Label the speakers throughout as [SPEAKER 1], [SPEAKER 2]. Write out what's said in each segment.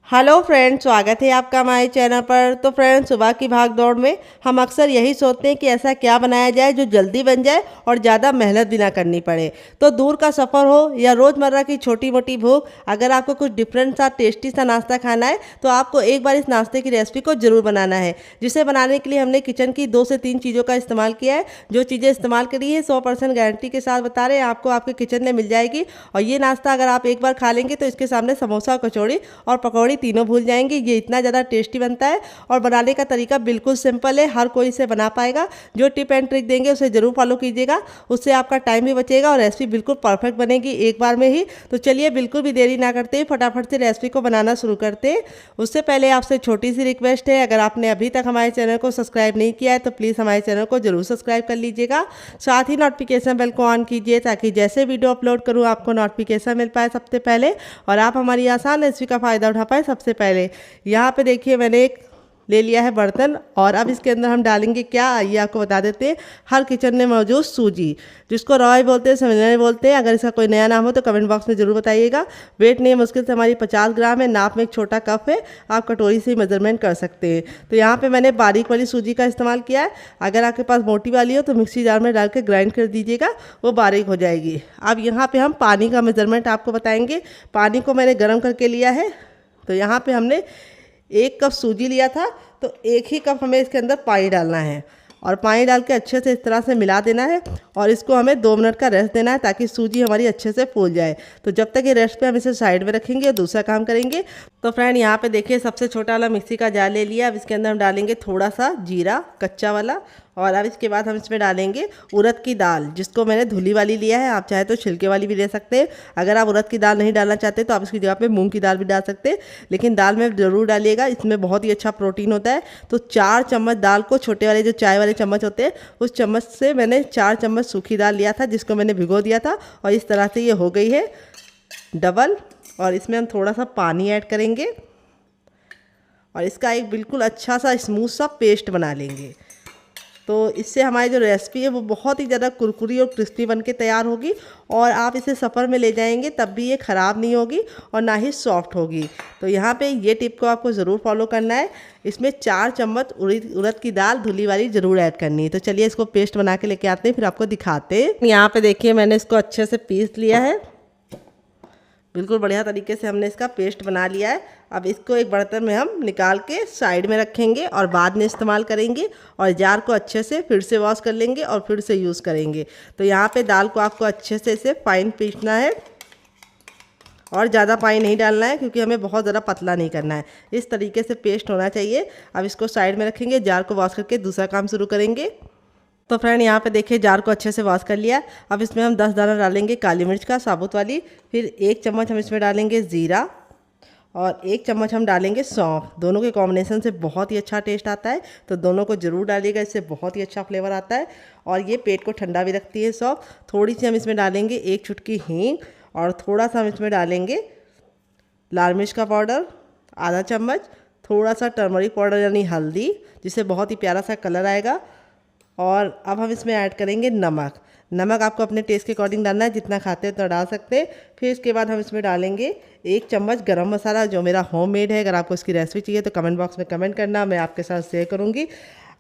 [SPEAKER 1] Hello friends, स्वागत है आपका हमारे चैनल पर। तो फ्रेंड्स, सुबह की भाग दौड़ में हम अक्सर यही सोचते हैं कि ऐसा क्या बनाया जाए जो जल्दी बन जाए और ज़्यादा मेहनत भी ना करनी पड़े। तो दूर का सफ़र हो या रोज़मर्रा की छोटी मोटी भूख, अगर आपको कुछ डिफरेंट सा टेस्टी सा नाश्ता खाना है तो आपको एक बार इस नाश्ते की रेसिपी को ज़रूर बनाना है। जिसे बनाने के लिए हमने किचन की 2 से 3 चीज़ों का इस्तेमाल किया है। जो चीज़ें इस्तेमाल करी है 100% गारंटी के साथ बता रहे हैं, आपको आपके किचन में मिल जाएगी। और ये नाश्ता अगर आप एक बार खा लेंगे तो इसके सामने समोसा, कचौड़ी और पकौड़ी तीनों भूल जाएंगे। ये इतना ज़्यादा टेस्टी बनता है और बनाने का तरीका बिल्कुल सिंपल है, हर कोई इसे बना पाएगा। जो टिप एंड ट्रिक देंगे उसे ज़रूर फॉलो कीजिएगा, उससे आपका टाइम भी बचेगा और रेसिपी बिल्कुल परफेक्ट बनेगी एक बार में ही। तो चलिए बिल्कुल भी देरी ना करते फटाफट से रेसिपी को बनाना शुरू करते हैं। उससे पहले आपसे छोटी सी रिक्वेस्ट है, अगर आपने अभी तक हमारे चैनल को सब्सक्राइब नहीं किया है तो प्लीज़ हमारे चैनल को जरूर सब्सक्राइब कर लीजिएगा। साथ ही नोटिफिकेशन बेल को ऑन कीजिए ताकि जैसे वीडियो अपलोड करूँ आपको नोटिफिकेशन मिल पाए सबसे पहले और आप हमारी आसान रेसिपी का फ़ायदा उठा पाए सबसे पहले। यहाँ पे देखिए मैंने एक ले लिया है बर्तन और अब इसके अंदर हम डालेंगे क्या, ये आपको बता देते हैं। हर किचन में मौजूद सूजी, जिसको रॉय बोलते हैं, सेवैना बोलते हैं। अगर इसका कोई नया नाम हो तो कमेंट बॉक्स में ज़रूर बताइएगा। वेट नहीं है, मुश्किल से हमारी 50 ग्राम है। नाप में एक छोटा कप है, आप कटोरी से ही मेजरमेंट कर सकते हैं। तो यहाँ पे मैंने बारीक वाली सूजी का इस्तेमाल किया है। अगर आपके पास मोटी वाली हो तो मिक्सी जार में डाल के ग्राइंड कर दीजिएगा, वो बारीक हो जाएगी। अब यहाँ पे हम पानी का मेजरमेंट आपको बताएंगे। पानी को मैंने गर्म करके लिया है। तो यहाँ पे हमने 1 कप सूजी लिया था, तो 1 ही कप हमें इसके अंदर पानी डालना है और पानी डाल के अच्छे से इस तरह से मिला देना है और इसको हमें 2 मिनट का रेस्ट देना है ताकि सूजी हमारी अच्छे से फूल जाए। तो जब तक ये रेस्ट पे हम इसे साइड में रखेंगे और दूसरा काम करेंगे। तो फ्रेंड यहाँ पे देखिए सबसे छोटा वाला मिक्सी का जार ले लिया। अब इसके अंदर हम डालेंगे थोड़ा सा जीरा कच्चा वाला और अब इसके बाद हम इसमें डालेंगे उड़द की दाल, जिसको मैंने धुली वाली लिया है। आप चाहे तो छिलके वाली भी ले सकते हैं। अगर आप उड़द की दाल नहीं डालना चाहते तो आप इसकी जगह पे मूंग की दाल भी डाल सकते हैं, लेकिन दाल में ज़रूर डालिएगा, इसमें बहुत ही अच्छा प्रोटीन होता है। तो 4 चम्मच दाल को, छोटे वाले जो चाय वाले चम्मच होते हैं उस चम्मच से मैंने 4 चम्मच सूखी दाल लिया था, जिसको मैंने भिगो दिया था और इस तरह से ये हो गई है डबल। और इसमें हम थोड़ा सा पानी ऐड करेंगे और इसका एक बिल्कुल अच्छा सा स्मूथ सा पेस्ट बना लेंगे। तो इससे हमारी जो रेसिपी है वो बहुत ही ज़्यादा कुरकुरी और क्रिस्पी बन के तैयार होगी और आप इसे सफ़र में ले जाएंगे तब भी ये ख़राब नहीं होगी और ना ही सॉफ्ट होगी। तो यहाँ पे ये टिप को आपको ज़रूर फॉलो करना है। इसमें 4 चम्मच उड़द की दाल धुली वाली ज़रूर ऐड करनी है। तो चलिए इसको पेस्ट बना के लेके आते हैं, फिर आपको दिखाते हैं। यहाँ पे देखिए मैंने इसको अच्छे से पीस लिया है, बिल्कुल बढ़िया तरीके से हमने इसका पेस्ट बना लिया है। अब इसको एक बर्तन में हम निकाल के साइड में रखेंगे और बाद में इस्तेमाल करेंगे और जार को अच्छे से फिर से वॉश कर लेंगे और फिर से यूज़ करेंगे। तो यहाँ पे दाल को आपको अच्छे से इसे फाइन पीसना है और ज़्यादा पानी नहीं डालना है क्योंकि हमें बहुत ज़्यादा पतला नहीं करना है। इस तरीके से पेस्ट होना चाहिए। अब इसको साइड में रखेंगे, जार को वॉश करके दूसरा काम शुरू करेंगे। तो फ्रेंड यहाँ पे देखिए जार को अच्छे से वॉश कर लिया। अब इसमें हम 10 दाना डालेंगे काली मिर्च का साबुत वाली, फिर 1 चम्मच हम इसमें डालेंगे ज़ीरा और 1 चम्मच हम डालेंगे सौंफ। दोनों के कॉम्बिनेशन से बहुत ही अच्छा टेस्ट आता है, तो दोनों को ज़रूर डालिएगा, इससे बहुत ही अच्छा फ्लेवर आता है और ये पेट को ठंडा भी रखती है सौंफ। थोड़ी सी हम इसमें डालेंगे 1 चुटकी हींग और थोड़ा सा हम इसमें डालेंगे लाल मिर्च का पाउडर आधा चम्मच, थोड़ा सा टर्मरिक पाउडर यानी हल्दी, जिससे बहुत ही प्यारा सा कलर आएगा। और अब हम इसमें ऐड करेंगे नमक। नमक आपको अपने टेस्ट के अकॉर्डिंग डालना है, जितना खाते हैं उतना डाल सकते हैं। फिर इसके बाद हम इसमें डालेंगे 1 चम्मच गरम मसाला, जो मेरा होममेड है। अगर आपको इसकी रेसिपी चाहिए तो कमेंट बॉक्स में कमेंट करना, मैं आपके साथ शेयर करूँगी।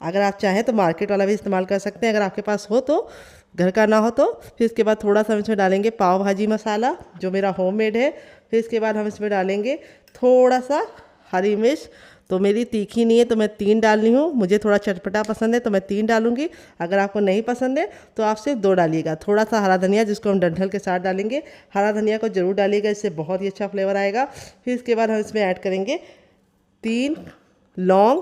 [SPEAKER 1] अगर आप चाहें तो मार्केट वाला भी इस्तेमाल कर सकते हैं, अगर आपके पास हो तो, घर का ना हो तो। फिर इसके बाद थोड़ा सा हम इसमें डालेंगे पाव भाजी मसाला, जो मेरा होममेड है। फिर इसके बाद हम इसमें डालेंगे थोड़ा सा हरी मिर्च। तो मेरी तीखी नहीं है तो मैं 3 डाल रही हूँ, मुझे थोड़ा चटपटा पसंद है तो मैं 3 डालूंगी। अगर आपको नहीं पसंद है तो आप सिर्फ 2 डालिएगा। थोड़ा सा हरा धनिया, जिसको हम डंठल के साथ डालेंगे, हरा धनिया को ज़रूर डालिएगा, इससे बहुत ही अच्छा फ्लेवर आएगा। फिर इसके बाद हम इसमें ऐड करेंगे 3 लौंग।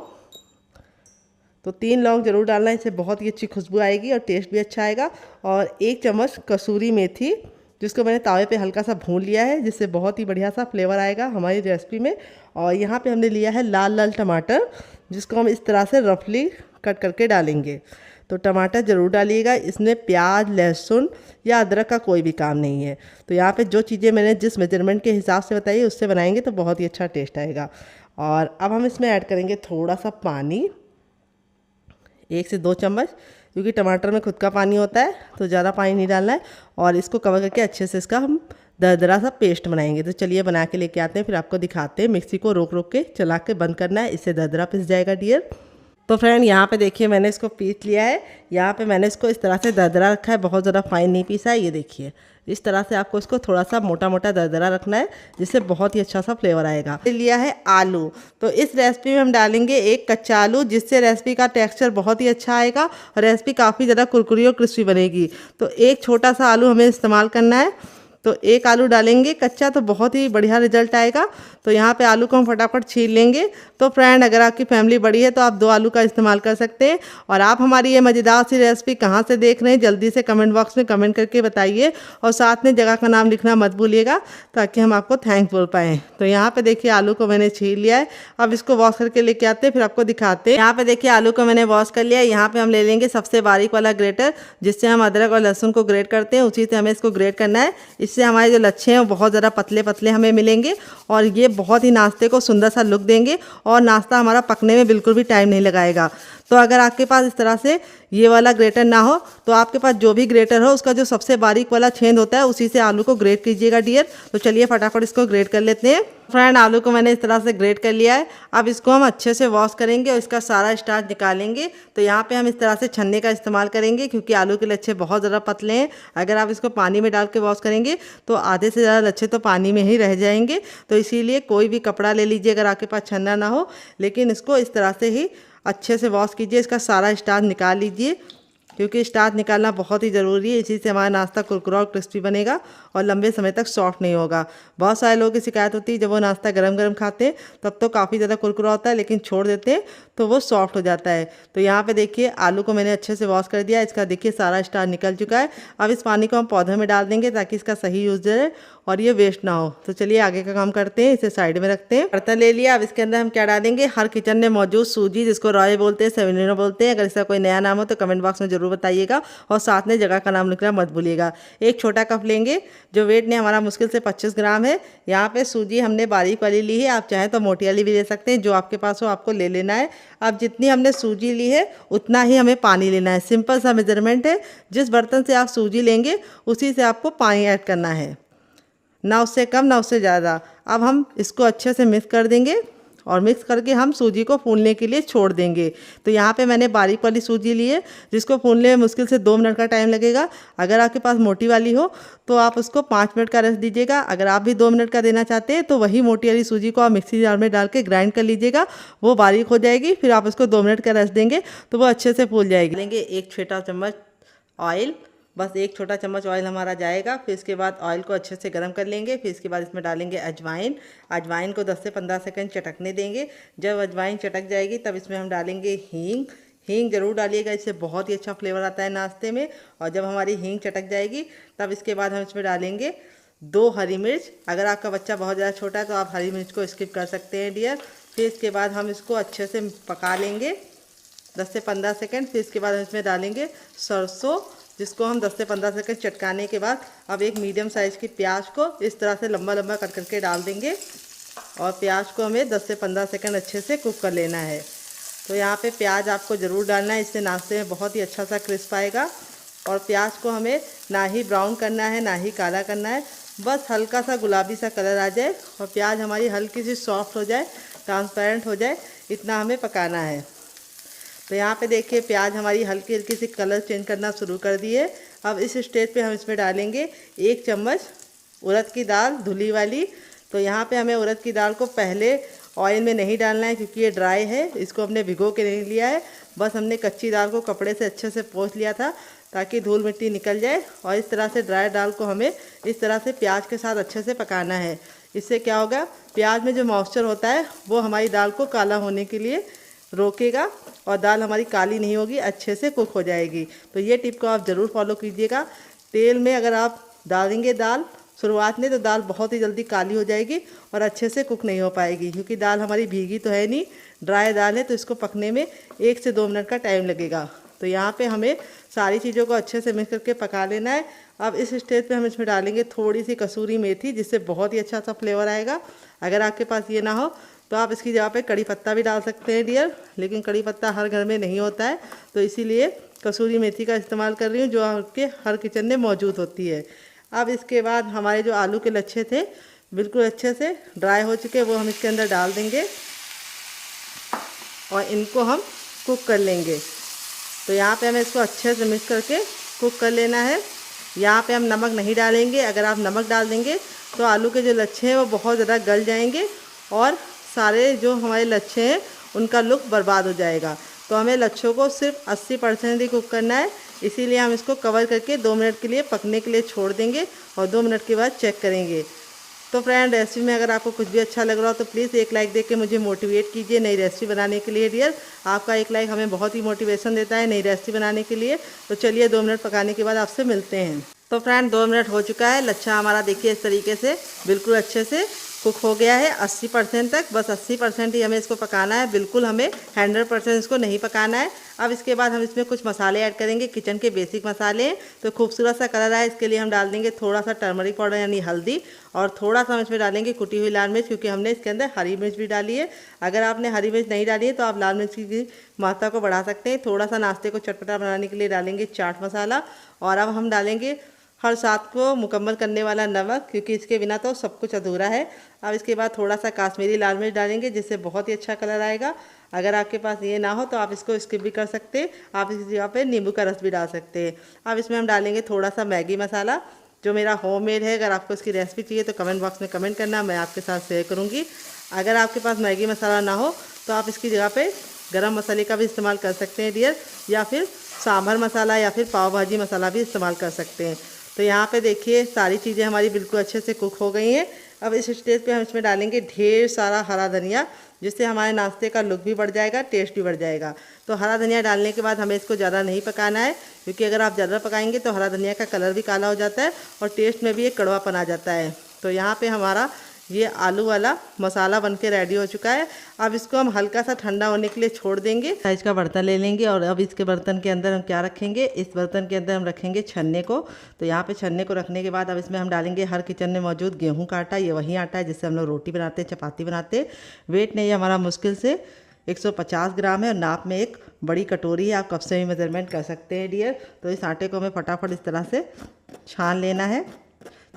[SPEAKER 1] तो 3 लौंग ज़रूर डालना, इससे बहुत ही अच्छी खुशबू आएगी और टेस्ट भी अच्छा आएगा। और 1 चम्मच कसूरी मेथी, जिसको मैंने तावे पे हल्का सा भून लिया है, जिससे बहुत ही बढ़िया सा फ्लेवर आएगा हमारी रेसिपी में। और यहाँ पे हमने लिया है लाल लाल टमाटर, जिसको हम इस तरह से रफली कट करके डालेंगे। तो टमाटर ज़रूर डालिएगा, इसमें प्याज, लहसुन या अदरक का कोई भी काम नहीं है। तो यहाँ पे जो चीज़ें मैंने जिस मेजरमेंट के हिसाब से बताई है उससे बनाएंगे तो बहुत ही अच्छा टेस्ट आएगा। और अब हम इसमें ऐड करेंगे थोड़ा सा पानी, 1 से 2 चम्मच, क्योंकि टमाटर में खुद का पानी होता है तो ज़्यादा पानी नहीं डालना है। और इसको कवर करके अच्छे से इसका हम दरदरा सा पेस्ट बनाएंगे। तो चलिए बना के लेके आते हैं, फिर आपको दिखाते हैं। मिक्सी को रोक रोक के चला के बंद करना है, इससे दरदरा पिस जाएगा डियर। तो फ्रेंड यहाँ पे देखिए मैंने इसको पीस लिया है। यहाँ पे मैंने इसको इस तरह से दरदरा रखा है, बहुत ज़्यादा फाइन नहीं पीसा है। ये देखिए इस तरह से आपको इसको थोड़ा सा मोटा मोटा दरदरा रखना है, जिससे बहुत ही अच्छा सा फ्लेवर आएगा। लिया है आलू, तो इस रेसिपी में हम डालेंगे एक कच्चा आलू, जिससे रेसिपी का टेक्सचर बहुत ही अच्छा आएगा और रेसिपी काफ़ी ज़्यादा कुरकुरी और क्रिस्पी बनेगी। तो एक छोटा सा आलू हमें इस्तेमाल करना है। तो एक आलू डालेंगे कच्चा तो बहुत ही बढ़िया रिजल्ट आएगा। तो यहाँ पे आलू को हम फटाफट छील लेंगे। तो फ्रेंड अगर आपकी फैमिली बड़ी है तो आप 2 आलू का इस्तेमाल कर सकते हैं। और आप हमारी ये मज़ेदार सी रेसिपी कहाँ से देख रहे हैं जल्दी से कमेंट बॉक्स में कमेंट करके बताइए, और साथ में जगह का नाम लिखना मत भूलिएगा ताकि हम आपको थैंक्स बोल पाएँ। तो यहाँ पे देखिए आलू को मैंने छील लिया है। अब इसको वॉश करके लेके आते हैं, फिर आपको दिखाते हैं। यहाँ पे देखिए आलू को मैंने वॉश कर लिया है। यहाँ पे हम ले लेंगे सबसे बारीक वाला ग्रेटर, जिससे हम अदरक और लहसुन को ग्रेट करते हैं, उसी से हमें इसको ग्रेट करना है। इससे हमारे जो लच्छे हैं वो बहुत ज़्यादा पतले पतले हमें मिलेंगे और ये बहुत ही नाश्ते को सुंदर सा लुक देंगे और नाश्ता हमारा पकने में बिल्कुल भी टाइम नहीं लगाएगा। तो अगर आपके पास इस तरह से ये वाला ग्रेटर ना हो तो आपके पास जो भी ग्रेटर हो उसका जो सबसे बारीक वाला छेद होता है उसी से आलू को ग्रेट कीजिएगा डियर। तो चलिए फटाफट इसको ग्रेट कर लेते हैं। फ्रेंड आलू को मैंने इस तरह से ग्रेट कर लिया है। अब इसको हम अच्छे से वॉश करेंगे और इसका सारा स्टार्च निकालेंगे। तो यहाँ पे हम इस तरह से छन्ने का इस्तेमाल करेंगे, क्योंकि आलू के लच्छे बहुत ज़्यादा पतले हैं। अगर आप इसको पानी में डाल के वॉश करेंगे तो आधे से ज़्यादा लच्छे तो पानी में ही रह जाएंगे। तो इसीलिए कोई भी कपड़ा ले लीजिए अगर आपके पास छन्ना ना हो, लेकिन इसको इस तरह से ही अच्छे से वॉश कीजिए। इसका सारा स्टार्च निकाल लीजिए, क्योंकि स्टार्च निकालना बहुत ही ज़रूरी है। इसी से हमारा नाश्ता कुरकुरा और क्रिस्पी बनेगा और लंबे समय तक सॉफ्ट नहीं होगा। बहुत सारे लोगों की शिकायत होती है जब वो नाश्ता गरम गरम खाते हैं तब तो काफ़ी ज़्यादा कुरकुरा होता है, लेकिन छोड़ देते हैं तो वो सॉफ्ट हो जाता है। तो यहाँ पे देखिए आलू को मैंने अच्छे से वॉश कर दिया। इसका देखिए सारा स्टार्च निकल चुका है। अब इस पानी को हम पौधे में डाल देंगे ताकि इसका सही यूज रहे और ये वेस्ट ना हो। तो चलिए आगे का काम करते हैं। इसे साइड में रखते हैं। बर्तन ले लिया। अब इसके अंदर हम क्या डालेंगे, हर किचन में मौजूद सूजी, जिसको रॉय बोलते हैं, सेवेलिना बोलते हैं। अगर इसका कोई नया नाम हो तो कमेंट बॉक्स में जरूर बताइएगा और साथ में जगह का नाम लिखना मत भूलिएगा। एक छोटा कप लेंगे, जो वेट ने हमारा मुश्किल से 25 ग्राम है। यहाँ पे सूजी हमने बारीक वाली ली है, आप चाहें तो मोटी वाली भी ले सकते हैं, जो आपके पास हो आपको ले लेना है। अब जितनी हमने सूजी ली है उतना ही हमें पानी लेना है। सिंपल सा मेजरमेंट है, जिस बर्तन से आप सूजी लेंगे उसी से आपको पानी ऐड करना है, ना उससे कम ना उससे ज़्यादा। अब हम इसको अच्छे से मिक्स कर देंगे और मिक्स करके हम सूजी को फूलने के लिए छोड़ देंगे। तो यहाँ पे मैंने बारीक वाली सूजी ली है, जिसको फूलने में मुश्किल से 2 मिनट का टाइम लगेगा। अगर आपके पास मोटी वाली हो तो आप उसको 5 मिनट का रेस्ट दीजिएगा। अगर आप भी 2 मिनट का देना चाहते हैं तो वही मोटी वाली सूजी को आप मिक्सी जार में डाल के ग्राइंड कर लीजिएगा, वो बारीक हो जाएगी। फिर आप उसको 2 मिनट का रेस्ट देंगे तो वो अच्छे से फूल जाएगी। लेंगे एक छोटा चम्मच ऑयल, बस एक छोटा चम्मच ऑयल हमारा जाएगा। फिर इसके बाद ऑयल को अच्छे से गर्म कर लेंगे। फिर इसके बाद इसमें डालेंगे अजवाइन। अजवाइन को 10 से 15 सेकंड चटकने देंगे। जब अजवाइन चटक जाएगी तब इसमें हम डालेंगे हींग। हींग ज़रूर डालिएगा, इससे बहुत ही अच्छा फ्लेवर आता है नाश्ते में। और जब हमारी हींग चटक जाएगी तब इसके बाद हम इसमें डालेंगे 2 हरी मिर्च। अगर आपका बच्चा बहुत ज़्यादा छोटा है तो आप हरी मिर्च को स्किप कर सकते हैं डियर। फिर इसके बाद हम इसको अच्छे से पका लेंगे 10 से 15 सेकंड। फिर इसके बाद हम इसमें डालेंगे सरसों, जिसको हम 10 से 15 सेकंड चटकाने के बाद अब एक मीडियम साइज़ की प्याज को इस तरह से लंबा लंबा कट करके डाल देंगे। और प्याज को हमें 10 से 15 सेकंड अच्छे से कुक कर लेना है। तो यहाँ पे प्याज आपको ज़रूर डालना है, इससे नाश्ते में बहुत ही अच्छा सा क्रिस्प आएगा। और प्याज को हमें ना ही ब्राउन करना है ना ही काला करना है, बस हल्का सा गुलाबी सा कलर आ जाए और प्याज हमारी हल्की सी सॉफ्ट हो जाए, ट्रांसपेरेंट हो जाए, इतना हमें पकाना है। तो यहाँ पे देखिए प्याज हमारी हल्की हल्की सी कलर चेंज करना शुरू कर दी है। अब इस स्टेज पे हम इसमें डालेंगे 1 चम्मच उड़द की दाल धुली वाली। तो यहाँ पे हमें उड़द की दाल को पहले ऑयल में नहीं डालना है, क्योंकि ये ड्राई है। इसको हमने भिगो के नहीं लिया है, बस हमने कच्ची दाल को कपड़े से अच्छे से पोंछ लिया था ताकि धूल मिट्टी निकल जाए। और इस तरह से ड्राई दाल को हमें इस तरह से प्याज के साथ अच्छे से पकाना है। इससे क्या होगा, प्याज में जो मॉइस्चर होता है वो हमारी दाल को काला होने के लिए रोकेगा और दाल हमारी काली नहीं होगी, अच्छे से कुक हो जाएगी। तो ये टिप को आप ज़रूर फॉलो कीजिएगा। तेल में अगर आप डालेंगे दाल शुरुआत में तो दाल बहुत ही जल्दी काली हो जाएगी और अच्छे से कुक नहीं हो पाएगी, क्योंकि दाल हमारी भीगी तो है नहीं, ड्राई दाल है। तो इसको पकने में 1 से 2 मिनट का टाइम लगेगा। तो यहाँ पे हमें सारी चीज़ों को अच्छे से मिक्स करके पका लेना है। अब इस स्टेज पे हम इसमें डालेंगे थोड़ी सी कसूरी मेथी, जिससे बहुत ही अच्छा सा फ्लेवर आएगा। अगर आपके पास ये ना हो तो आप इसकी जगह पे कड़ी पत्ता भी डाल सकते हैं डियर, लेकिन कड़ी पत्ता हर घर में नहीं होता है, तो इसीलिए कसूरी मेथी का इस्तेमाल कर रही हूँ, जो आपके हर किचन में मौजूद होती है। अब इसके बाद हमारे जो आलू के लच्छे थे बिल्कुल अच्छे से ड्राई हो चुके, वो हम इसके अंदर डाल देंगे और इनको हम कुक कर लेंगे। तो यहाँ पे हमें इसको अच्छे से मिक्स करके कुक कर लेना है। यहाँ पे हम नमक नहीं डालेंगे, अगर आप नमक डाल देंगे तो आलू के जो लच्छे हैं वो बहुत ज़्यादा गल जाएंगे और सारे जो हमारे लच्छे हैं उनका लुक बर्बाद हो जाएगा। तो हमें लच्छों को सिर्फ 80% ही कुक करना है, इसीलिए हम इसको कवर करके 2 मिनट के लिए पकने के लिए छोड़ देंगे और 2 मिनट के बाद चेक करेंगे। तो फ्रेंड, रेसिपी में अगर आपको कुछ भी अच्छा लग रहा हो तो प्लीज़ एक लाइक देके मुझे मोटिवेट कीजिए नई रेसिपी बनाने के लिए। डियर, आपका एक लाइक हमें बहुत ही मोटिवेशन देता है नई रेसिपी बनाने के लिए। तो चलिए 2 मिनट पकाने के बाद आपसे मिलते हैं। तो फ्रेंड, 2 मिनट हो चुका है। लच्छा हमारा देखिए इस तरीके से बिल्कुल अच्छे से कुक हो गया है 80% तक। बस 80% ही हमें इसको पकाना है, बिल्कुल हमें 100% इसको नहीं पकाना है। अब इसके बाद हम इसमें कुछ मसाले ऐड करेंगे, किचन के बेसिक मसाले। तो खूबसूरत सा कलर आए इसके लिए हम डाल देंगे थोड़ा सा टर्मरिक पाउडर यानी हल्दी, और थोड़ा सा हम इसमें डालेंगे कुटी हुई लाल मिर्च, क्योंकि हमने इसके अंदर हरी मिर्च भी डाली है। अगर आपने हरी मिर्च नहीं डाली है तो आप लाल मिर्च की मात्रा को बढ़ा सकते हैं। थोड़ा सा नाश्ते को चटपटा बनाने के लिए डालेंगे चाट मसाला, और अब हम डालेंगे हर स्वाद को मुकम्मल करने वाला नमक, क्योंकि इसके बिना तो सब कुछ अधूरा है। अब इसके बाद थोड़ा सा काश्मीरी लाल मिर्च डालेंगे, जिससे बहुत ही अच्छा कलर आएगा। अगर आपके पास ये ना हो तो आप इसको स्किप भी कर सकते हैं, आप इस जगह पे नींबू का रस भी डाल सकते हैं। अब इसमें हम डालेंगे थोड़ा सा मैगी मसाला, जो मेरा होममेड है। अगर आपको इसकी रेसिपी चाहिए तो कमेंट बॉक्स में कमेंट करना, मैं आपके साथ शेयर करूँगी। अगर आपके पास मैगी मसाला ना हो तो आप इसकी जगह पे गरम मसाले का भी इस्तेमाल कर सकते हैं डियर, या फिर सांभर मसाला या फिर पाव भाजी मसाला भी इस्तेमाल कर सकते हैं। तो यहाँ पे देखिए सारी चीज़ें हमारी बिल्कुल अच्छे से कुक हो गई हैं। अब इस स्टेज पे हम इसमें डालेंगे ढेर सारा हरा धनिया, जिससे हमारे नाश्ते का लुक भी बढ़ जाएगा, टेस्ट भी बढ़ जाएगा। तो हरा धनिया डालने के बाद हमें इसको ज़्यादा नहीं पकाना है, क्योंकि अगर आप ज़्यादा पकाएंगे तो हरा धनिया का कलर भी काला हो जाता है और टेस्ट में भी एक कड़वापन आ जाता है। तो यहाँ पे हमारा ये आलू वाला मसाला बनके रेडी हो चुका है। अब इसको हम हल्का सा ठंडा होने के लिए छोड़ देंगे। साइज का बर्तन ले लेंगे और अब इसके बर्तन के अंदर हम क्या रखेंगे, इस बर्तन के अंदर हम रखेंगे छन्ने को। तो यहाँ पे छन्ने को रखने के बाद अब इसमें हम डालेंगे हर किचन में मौजूद गेहूं का आटा। ये वही आटा है जिससे हम लोग रोटी बनाते हैं, चपाती बनाते हैं। वेट नहीं है हमारा मुश्किल से 150 ग्राम है और नाप में एक बड़ी कटोरी है, आप कप से भी मेजरमेंट कर सकते हैं डियर। तो इस आटे को हमें फटाफट इस तरह से छान लेना है।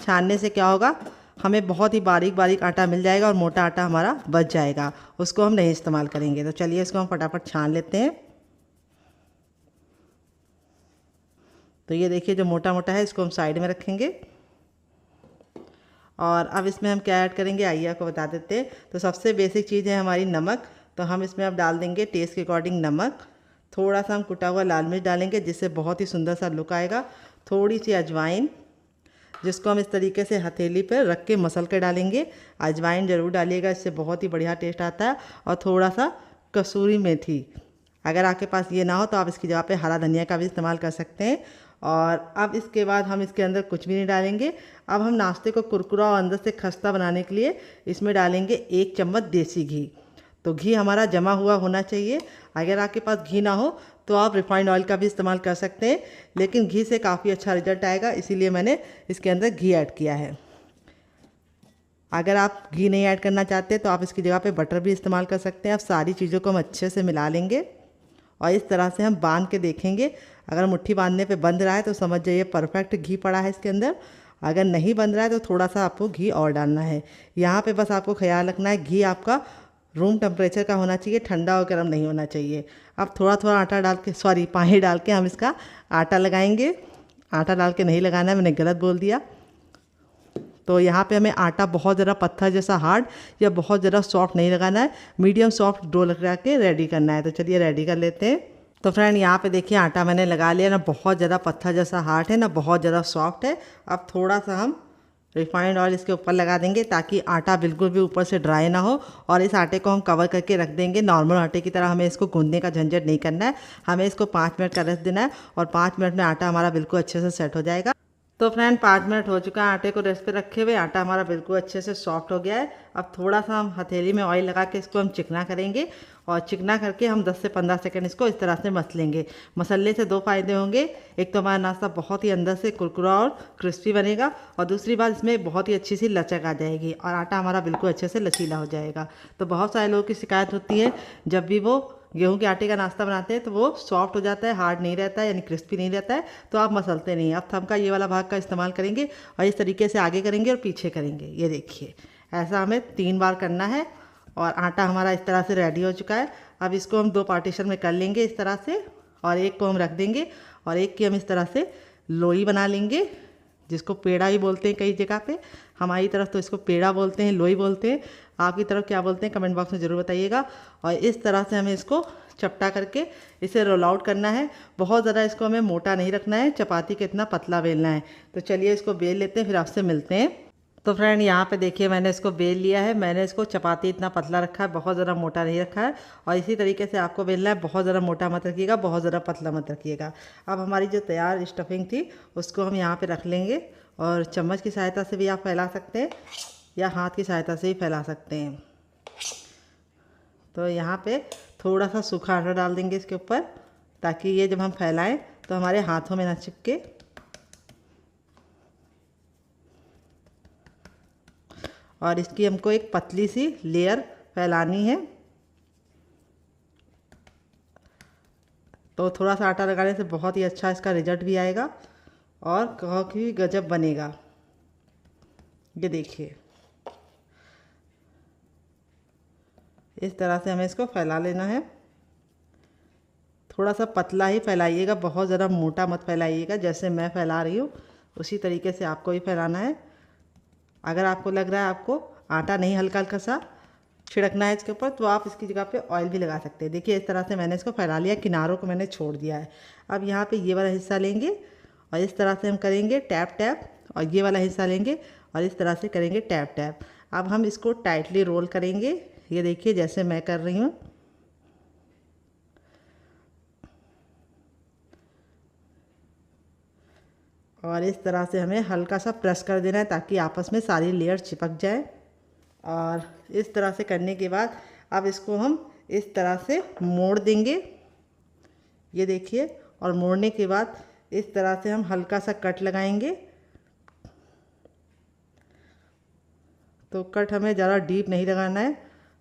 [SPEAKER 1] छानने से क्या होगा, हमें बहुत ही बारीक बारीक आटा मिल जाएगा और मोटा आटा हमारा बच जाएगा, उसको हम नहीं इस्तेमाल करेंगे। तो चलिए इसको हम फटाफट छान लेते हैं। तो ये देखिए जो मोटा मोटा है इसको हम साइड में रखेंगे। और अब इसमें हम क्या ऐड करेंगे आइए आपको बता देते हैं। तो सबसे बेसिक चीज़ है हमारी नमक। तो हम इसमें अब डाल देंगे टेस्ट के अकॉर्डिंग नमक। थोड़ा सा हम कुटा हुआ लाल मिर्च डालेंगे, जिससे बहुत ही सुंदर सा लुक आएगा। थोड़ी सी अजवाइन, जिसको हम इस तरीके से हथेली पर रख के मसल के डालेंगे। अजवाइन ज़रूर डालिएगा, इससे बहुत ही बढ़िया टेस्ट आता है। और थोड़ा सा कसूरी मेथी, अगर आपके पास ये ना हो तो आप इसकी जगह पे हरा धनिया का भी इस्तेमाल कर सकते हैं। और अब इसके बाद हम इसके अंदर कुछ भी नहीं डालेंगे। अब हम नाश्ते को कुरकुरा और अंदर से खस्ता बनाने के लिए इसमें डालेंगे 1 चम्मच देसी घी। तो घी हमारा जमा हुआ होना चाहिए। अगर आपके पास घी ना हो तो आप रिफाइंड ऑयल का भी इस्तेमाल कर सकते हैं, लेकिन घी से काफ़ी अच्छा रिजल्ट आएगा, इसीलिए मैंने इसके अंदर घी ऐड किया है। अगर आप घी नहीं ऐड करना चाहते तो आप इसकी जगह पे बटर भी इस्तेमाल कर सकते हैं। अब सारी चीज़ों को हम अच्छे से मिला लेंगे और इस तरह से हम बांध के देखेंगे। अगर मुट्ठी बांधने पे बंध रहा है तो समझ जाइए परफेक्ट घी पड़ा है इसके अंदर। अगर नहीं बंध रहा है तो थोड़ा सा आपको घी और डालना है। यहाँ पे बस आपको ख्याल रखना है घी आपका रूम टेम्परेचर का होना चाहिए, ठंडा और गर्म नहीं होना चाहिए। अब थोड़ा थोड़ा आटा डाल के पानी डाल के हम इसका आटा लगाएंगे। आटा डाल के नहीं लगाना है, मैंने गलत बोल दिया। तो यहाँ पे हमें आटा बहुत ज़रा पत्थर जैसा हार्ड या बहुत ज़रा सॉफ्ट नहीं लगाना है, मीडियम सॉफ्ट डो लगा के रेडी करना है। तो चलिए रेडी कर लेते हैं। तो फ्रेंड यहाँ पे देखिए आटा मैंने लगा लिया, ना बहुत ज़्यादा पत्थर जैसा हार्ड है ना बहुत ज़्यादा सॉफ्ट है। अब थोड़ा सा हम रिफाइंड ऑयल इसके ऊपर लगा देंगे ताकि आटा बिल्कुल भी ऊपर से ड्राई ना हो। और इस आटे को हम कवर करके रख देंगे। नॉर्मल आटे की तरह हमें इसको गूंदने का झंझट नहीं करना है, हमें इसको 5 मिनट का रेस्ट देना है और 5 मिनट में आटा हमारा बिल्कुल अच्छे से सेट हो जाएगा। तो फ्रेंड 5 मिनट हो चुका है आटे को रेस्ट पे रखे हुए। आटा हमारा बिल्कुल अच्छे से सॉफ्ट हो गया है। अब थोड़ा सा हम हथेली में ऑयल लगा के इसको हम चिकना करेंगे और चिकना करके हम 10 से 15 सेकंड इसको इस तरह से मसलेंगे। मसलने से 2 फ़ायदे होंगे, एक तो हमारा नाश्ता बहुत ही अंदर से कुरकुरा और क्रिस्पी बनेगा और दूसरी बात इसमें बहुत ही अच्छी सी लचक आ जाएगी और आटा हमारा बिल्कुल अच्छे से लचीला हो जाएगा। तो बहुत सारे लोगों की शिकायत होती है जब भी वो गेहूं के आटे का नाश्ता बनाते हैं तो वो सॉफ्ट हो जाता है, हार्ड नहीं रहता है, यानी क्रिस्पी नहीं रहता है, तो आप मसलते नहीं। अब थंब का ये वाला भाग का इस्तेमाल करेंगे और इस तरीके से आगे करेंगे और पीछे करेंगे। ये देखिए, ऐसा हमें 3 बार करना है और आटा हमारा इस तरह से रेडी हो चुका है। अब इसको हम 2 पार्टीशन में कर लेंगे इस तरह से, और एक को हम रख देंगे और एक की हम इस तरह से लोई बना लेंगे, जिसको पेड़ा भी बोलते हैं कई जगह पे। हमारी तरफ तो इसको पेड़ा बोलते हैं, लोई बोलते हैं। आपकी तरफ क्या बोलते हैं कमेंट बॉक्स में ज़रूर बताइएगा। और इस तरह से हमें इसको चपटा करके इसे रोल आउट करना है। बहुत ज़्यादा इसको हमें मोटा नहीं रखना है, चपाती के इतना पतला बेलना है। तो चलिए इसको बेल लेते हैं, फिर आपसे मिलते हैं। तो फ्रेंड यहाँ पे देखिए मैंने इसको बेल लिया है। मैंने इसको चपाती इतना पतला रखा है, बहुत ज़्यादा मोटा नहीं रखा है। और इसी तरीके से आपको बेलना है, बहुत ज़्यादा मोटा मत रखिएगा, बहुत ज़्यादा पतला मत रखिएगा। अब हमारी जो तैयार स्टफिंग थी उसको हम यहाँ पे रख लेंगे और चम्मच की सहायता से भी आप फैला सकते हैं या हाथ की सहायता से भी फैला सकते हैं। तो यहाँ पे थोड़ा सा सूखा आटा डाल देंगे इसके ऊपर, ताकि ये जब हम फैलाएं तो हमारे हाथों में ना चिपके। और इसकी हमको एक पतली सी लेयर फैलानी है। तो थोड़ा सा आटा लगाने से बहुत ही अच्छा इसका रिजल्ट भी आएगा और काफ़ी गजब बनेगा। ये देखिए, इस तरह से हमें इसको फैला लेना है। थोड़ा सा पतला ही फैलाइएगा, बहुत ज़्यादा मोटा मत फैलाइएगा। जैसे मैं फैला रही हूँ उसी तरीके से आपको भी फैलाना है। अगर आपको लग रहा है आपको आटा नहीं हल्का हल्का सा छिड़कना है इसके ऊपर, तो आप इसकी जगह पे ऑयल भी लगा सकते हैं। देखिए इस तरह से मैंने इसको फैला लिया, किनारों को मैंने छोड़ दिया है। अब यहाँ पे ये वाला हिस्सा लेंगे और इस तरह से हम करेंगे टैप टैप, और ये वाला हिस्सा लेंगे और इस तरह से करेंगे टैप टैप। अब हम इसको टाइटली रोल करेंगे। ये देखिए जैसे मैं कर रही हूँ। और इस तरह से हमें हल्का सा प्रेस कर देना है ताकि आपस में सारी लेयर चिपक जाए। और इस तरह से करने के बाद अब इसको हम इस तरह से मोड़ देंगे। ये देखिए, और मोड़ने के बाद इस तरह से हम हल्का सा कट लगाएंगे। तो कट हमें ज़्यादा डीप नहीं लगाना है,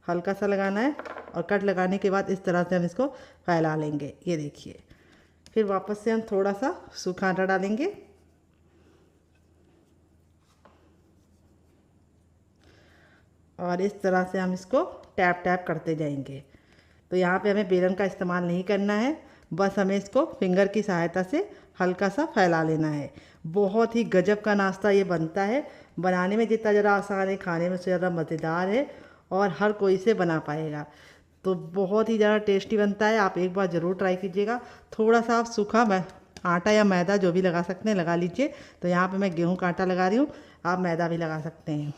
[SPEAKER 1] हल्का सा लगाना है। और कट लगाने के बाद इस तरह से हम इसको फैला लेंगे। ये देखिए, फिर वापस से हम थोड़ा सा सूखा आटा डालेंगे और इस तरह से हम इसको टैप टैप करते जाएंगे। तो यहाँ पे हमें बेलन का इस्तेमाल नहीं करना है, बस हमें इसको फिंगर की सहायता से हल्का सा फैला लेना है। बहुत ही गजब का नाश्ता ये बनता है। बनाने में जितना ज़रा आसान है, खाने में उससे ज़्यादा मज़ेदार है और हर कोई इसे बना पाएगा। तो बहुत ही ज़्यादा टेस्टी बनता है, आप एक बार ज़रूर ट्राई कीजिएगा। थोड़ा सा आप सूखा आटा या मैदा जो भी लगा सकते हैं लगा लीजिए। तो यहाँ पे मैं गेहूं का आटा लगा रही हूँ, आप मैदा भी लगा सकते हैं।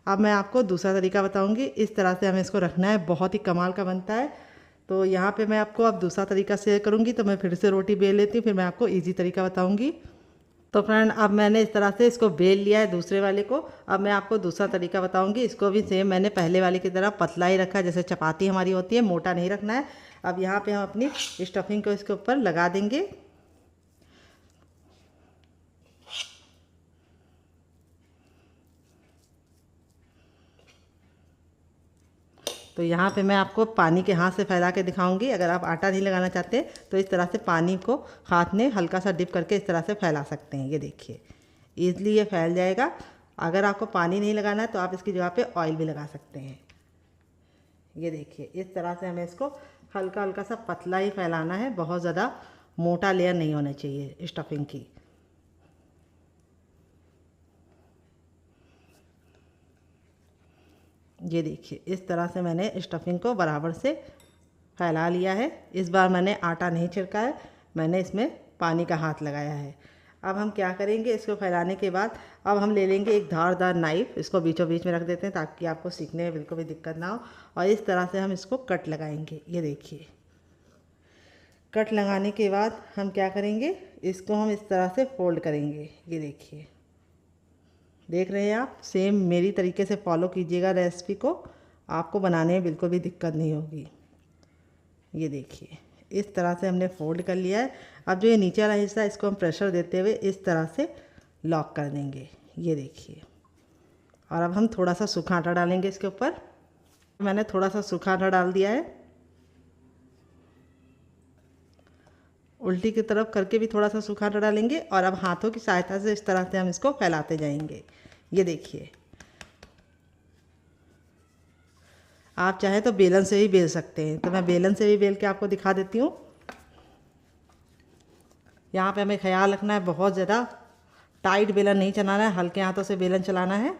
[SPEAKER 1] अब मैं आपको दूसरा तरीका बताऊंगी। इस तरह से हमें इसको रखना है, बहुत ही कमाल का बनता है। तो यहाँ पे मैं आपको अब दूसरा तरीका शेयर करूँगी। तो मैं फिर से रोटी बेल लेती हूँ, फिर मैं आपको इजी तरीका बताऊँगी। तो फ्रेंड अब मैंने इस तरह से इसको बेल लिया है दूसरे वाले को। अब मैं आपको दूसरा तरीका बताऊँगी। इसको भी सेम मैंने पहले वाले की तरह पतला ही रखा है, जैसे चपाती हमारी होती है, मोटा नहीं रखना है। अब यहाँ पर हम अपनी स्टफिंग को इसके ऊपर लगा देंगे। तो यहाँ पे मैं आपको पानी के हाथ से फैला के दिखाऊंगी। अगर आप आटा नहीं लगाना चाहते तो इस तरह से पानी को हाथ में हल्का सा डिप करके इस तरह से फैला सकते हैं। ये देखिए, ईज़िली ये फैल जाएगा। अगर आपको पानी नहीं लगाना है तो आप इसकी जगह पे ऑयल भी लगा सकते हैं। ये देखिए, इस तरह से हमें इसको हल्का हल्का सा पतला ही फैलाना है, बहुत ज़्यादा मोटा लेयर नहीं होना चाहिए स्टफिंग की। ये देखिए, इस तरह से मैंने स्टफिंग को बराबर से फैला लिया है। इस बार मैंने आटा नहीं छिड़का है, मैंने इसमें पानी का हाथ लगाया है। अब हम क्या करेंगे, इसको फैलाने के बाद अब हम ले लेंगे एक धारदार नाइफ़, इसको बीचों बीच में रख देते हैं ताकि आपको सीखने में बिल्कुल भी दिक्कत ना हो। और इस तरह से हम इसको कट लगाएंगे। ये देखिए, कट लगाने के बाद हम क्या करेंगे, इसको हम इस तरह से फोल्ड करेंगे। ये देखिए, देख रहे हैं आप, सेम मेरी तरीके से फॉलो कीजिएगा रेसिपी को, आपको बनाने में बिल्कुल भी दिक्कत नहीं होगी। ये देखिए, इस तरह से हमने फोल्ड कर लिया है। अब जो ये नीचे वाला हिस्सा है इसको हम प्रेशर देते हुए इस तरह से लॉक कर देंगे। ये देखिए, और अब हम थोड़ा सा सूखा आटा डालेंगे इसके ऊपर। मैंने थोड़ा सा सूखा आटा डाल दिया है। उल्टी की तरफ करके भी थोड़ा सा सूखा आटा डालेंगे और अब हाथों की सहायता से इस तरह से हम इसको फैलाते जाएंगे। ये देखिए, आप चाहे तो बेलन से भी बेल सकते हैं, तो मैं बेलन से भी बेल के आपको दिखा देती हूँ। यहाँ पे हमें ख्याल रखना है, बहुत ज़्यादा टाइट बेलन नहीं चलाना है, हल्के हाथों से बेलन चलाना है।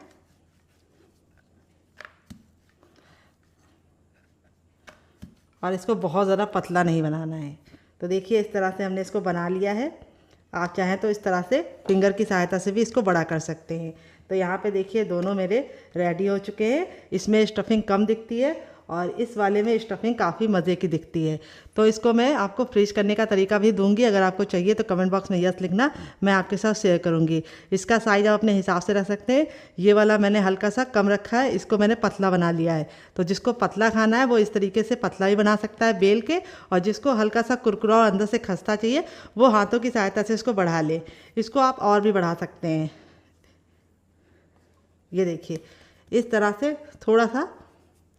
[SPEAKER 1] और इसको बहुत ज़्यादा पतला नहीं बनाना है। तो देखिए, इस तरह से हमने इसको बना लिया है। आप चाहें तो इस तरह से फिंगर की सहायता से भी इसको बड़ा कर सकते हैं। तो यहाँ पे देखिए, दोनों मेरे रेडी हो चुके हैं। इसमें स्टफिंग कम दिखती है और इस वाले में स्टफिंग काफ़ी मज़े की दिखती है। तो इसको मैं आपको फ्रीज करने का तरीका भी दूंगी, अगर आपको चाहिए तो कमेंट बॉक्स में यस लिखना, मैं आपके साथ शेयर करूंगी। इसका साइज़ आप अपने हिसाब से रख सकते हैं। ये वाला मैंने हल्का सा कम रखा है, इसको मैंने पतला बना लिया है। तो जिसको पतला खाना है वो इस तरीके से पतला भी बना सकता है बेल के, और जिसको हल्का सा कुरकुरा और अंदर से खस्ता चाहिए वो हाथों की सहायता से इसको बढ़ा ले। इसको आप और भी बढ़ा सकते हैं। ये देखिए, इस तरह से थोड़ा सा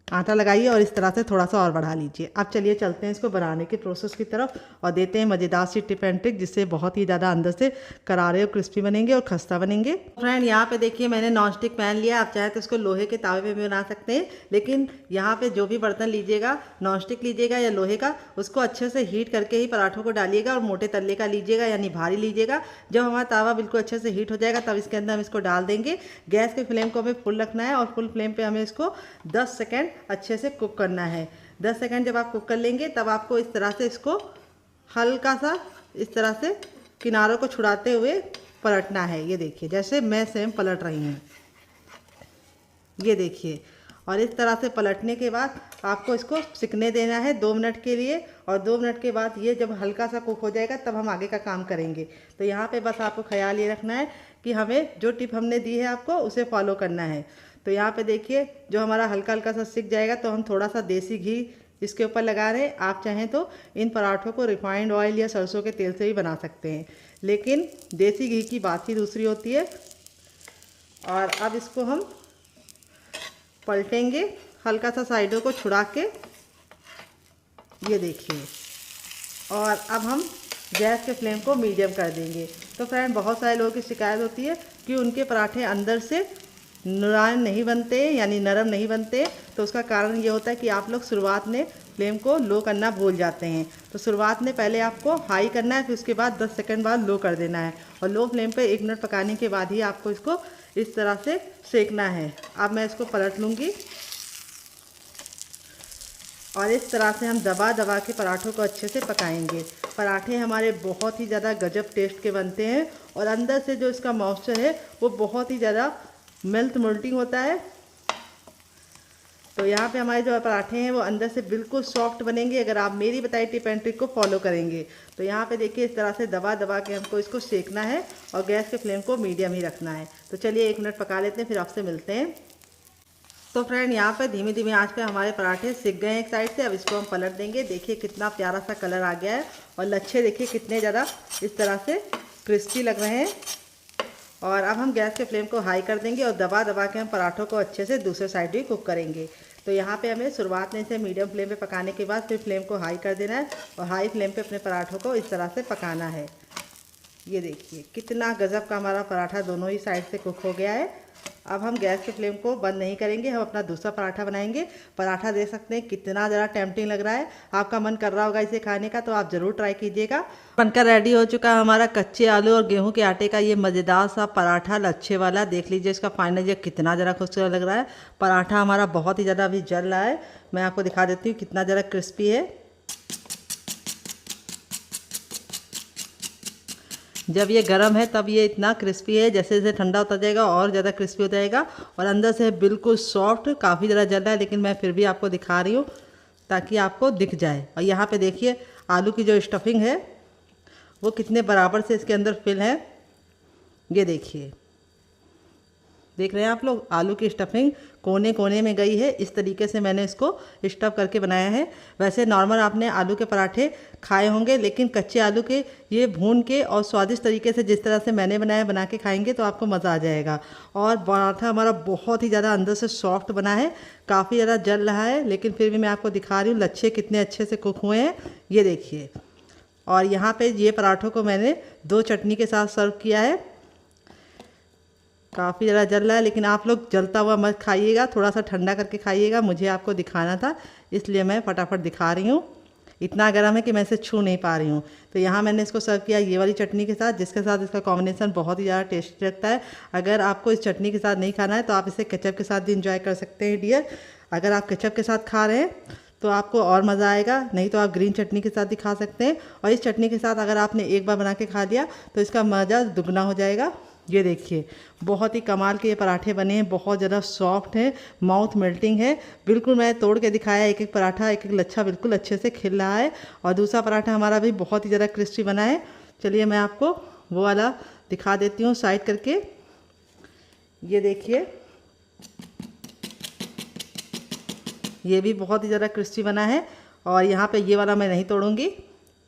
[SPEAKER 1] आटा लगाइए और इस तरह से थोड़ा सा और बढ़ा लीजिए। अब चलिए चलते हैं इसको बनाने के प्रोसेस की तरफ और देते हैं मज़ेदार सी टिप एंड ट्रिक, जिससे बहुत ही ज़्यादा अंदर से करारे और क्रिस्पी बनेंगे और खस्ता बनेंगे। फ्रेंड, यहाँ पे देखिए, मैंने नॉन स्टिक पैन लिया। आप चाहे तो इसको लोहे के तावे पे भी बना सकते हैं, लेकिन यहाँ पे जो भी बर्तन लीजिएगा, नॉन स्टिक लीजिएगा या लोहे का, उसको अच्छे से हीट करके ही पराठों को डालिएगा और मोटे तल्ले का लीजिएगा, यानी भारी लीजिएगा। जब हमारा तावा बिल्कुल अच्छे से हीट हो जाएगा तब इसके अंदर हम इसको डाल देंगे। गैस के फ्लेम को हमें फुल रखना है और फुल फ्लेम पर हमें इसको 10 सेकेंड अच्छे से कुक करना है। 10 सेकंड जब आप कुक कर लेंगे तब आपको इस तरह से इसको हल्का सा इस तरह से किनारों को छुड़ाते हुए पलटना है। ये देखिए, जैसे मैं सेम पलट रही हूँ, ये देखिए। और इस तरह से पलटने के बाद आपको इसको सिकने देना है 2 मिनट के लिए, और 2 मिनट के बाद ये जब हल्का सा कुक हो जाएगा तब हम आगे का काम करेंगे। तो यहाँ पे बस आपको ख्याल ये रखना है कि हमें जो टिप हमने दी है आपको उसे फॉलो करना है। तो यहाँ पे देखिए, जो हमारा हल्का हल्का सा सिक जाएगा तो हम थोड़ा सा देसी घी इसके ऊपर लगा रहे हैं। आप चाहें तो इन पराठों को रिफाइंड ऑयल या सरसों के तेल से भी बना सकते हैं, लेकिन देसी घी की बात ही दूसरी होती है। और अब इसको हम पलटेंगे हल्का सा साइडों को छुड़ा के, ये देखिए। और अब हम गैस के फ्लेम को मीडियम कर देंगे। तो फ्रेंड, बहुत सारे लोगों की शिकायत होती है कि उनके पराठे अंदर से नुरान नहीं बनते, यानी नरम नहीं बनते। तो उसका कारण ये होता है कि आप लोग शुरुआत में फ्लेम को लो करना भूल जाते हैं। तो शुरुआत में पहले आपको हाई करना है, फिर उसके बाद 10 सेकंड बाद लो कर देना है, और लो फ्लेम पे 1 मिनट पकाने के बाद ही आपको इसको इस तरह से सेकना है। अब मैं इसको पलट लूँगी और इस तरह से हम दबा दबा के पराठों को अच्छे से पकाएंगे। पराठे हमारे बहुत ही ज़्यादा गजब टेस्ट के बनते हैं, और अंदर से जो इसका मॉइस्चर है वो बहुत ही ज़्यादा मोल्टिंग होता है। तो यहाँ पे हमारे जो पराठे हैं वो अंदर से बिल्कुल सॉफ्ट बनेंगे अगर आप मेरी बताई टिप एंड ट्रिक को फॉलो करेंगे। तो यहाँ पे देखिए, इस तरह से दबा दबा के हमको इसको सेकना है और गैस के फ्लेम को मीडियम ही रखना है। तो चलिए 1 मिनट पका लेते हैं, फिर आपसे मिलते हैं। तो फ्रेंड, यहाँ पे धीमी धीमी आंच पे हमारे पराठे सिक गए हैं एक साइड से। अब इसको हम पलट देंगे। देखिए कितना प्यारा सा कलर आ गया है, और लच्छे देखिए कितने ज़्यादा इस तरह से क्रिस्पी लग रहे हैं। और अब हम गैस के फ्लेम को हाई कर देंगे और दबा दबा के हम पराठों को अच्छे से दूसरे साइड भी कुक करेंगे। तो यहाँ पे हमें शुरुआत में इसे मीडियम फ्लेम पे पकाने के बाद फिर फ्लेम को हाई कर देना है, और हाई फ्लेम पे अपने पराठों को इस तरह से पकाना है। ये देखिए कितना गजब का हमारा पराठा दोनों ही साइड से कुक हो गया है। अब हम गैस के फ्लेम को बंद नहीं करेंगे, हम अपना दूसरा पराठा बनाएंगे। पराठा देख सकते हैं कितना ज़रा टेम्पटिंग लग रहा है। आपका मन कर रहा होगा इसे खाने का, तो आप ज़रूर ट्राई कीजिएगा। बनकर रेडी हो चुका है हमारा कच्चे आलू और गेहूं के आटे का ये मज़ेदार सा पराठा, लच्छे वाला। देख लीजिए इसका फाइनल ये कितना ज़रा खूबसूरत लग रहा है। पराठा हमारा बहुत ही ज़्यादा अभी जल रहा है, मैं आपको दिखा देती हूँ कितना ज़रा क्रिस्पी है। जब ये गर्म है तब ये इतना क्रिस्पी है, जैसे जैसे ठंडा होता जाएगा और ज़्यादा क्रिस्पी हो जाएगा, और अंदर से बिल्कुल सॉफ्ट। काफ़ी ज़्यादा जल रहा है, लेकिन मैं फिर भी आपको दिखा रही हूँ ताकि आपको दिख जाए। और यहाँ पे देखिए आलू की जो स्टफिंग है वो कितने बराबर से इसके अंदर फिल है। ये देखिए, देख रहे हैं आप लोग, आलू की स्टफिंग कोने कोने में गई है। इस तरीके से मैंने इसको स्टफ करके बनाया है। वैसे नॉर्मल आपने आलू के पराठे खाए होंगे, लेकिन कच्चे आलू के ये भून के और स्वादिष्ट तरीके से जिस तरह से मैंने बनाया बना के खाएंगे तो आपको मज़ा आ जाएगा। और पराठा हमारा बहुत ही ज़्यादा अंदर से सॉफ्ट बना है, काफ़ी ज़्यादा जल रहा है, लेकिन फिर भी मैं आपको दिखा रही हूँ लच्छे कितने अच्छे से कुक हुए हैं। ये देखिए, और यहाँ पे ये पराठों को मैंने 2 चटनी के साथ सर्व किया है। काफ़ी ज़्यादा जल रहा है, लेकिन आप लोग जलता हुआ मत खाइएगा, थोड़ा सा ठंडा करके खाइएगा। मुझे आपको दिखाना था इसलिए मैं फटाफट दिखा रही हूँ। इतना गर्म है कि मैं इसे छू नहीं पा रही हूँ। तो यहाँ मैंने इसको सर्व किया ये वाली चटनी के साथ, जिसके साथ इसका कॉम्बिनेशन बहुत ही ज़्यादा टेस्टी लगता है। अगर आपको इस चटनी के साथ नहीं खाना है तो आप इसे केचप के साथ भी इंजॉय कर सकते हैं डियर। अगर आप केचप के साथ खा रहे हैं तो आपको और मज़ा आएगा, नहीं तो आप ग्रीन चटनी के साथ भी खा सकते हैं। और इस चटनी के साथ अगर आपने एक बार बना के खा लिया तो इसका मज़ा दुगना हो जाएगा। ये देखिए बहुत ही कमाल के ये पराठे बने हैं, बहुत ज़्यादा सॉफ्ट हैं, माउथ मेल्टिंग है। बिल्कुल मैं तोड़ के दिखाया, एक एक पराठा एक एक लच्छा बिल्कुल अच्छे से खिल रहा है। और दूसरा पराठा हमारा भी बहुत ही ज़्यादा क्रिस्पी बना है। चलिए मैं आपको वो वाला दिखा देती हूँ साइड करके। ये देखिए ये भी बहुत ही ज़्यादा क्रिस्पी बना है। और यहाँ पे ये वाला मैं नहीं तोड़ूंगी,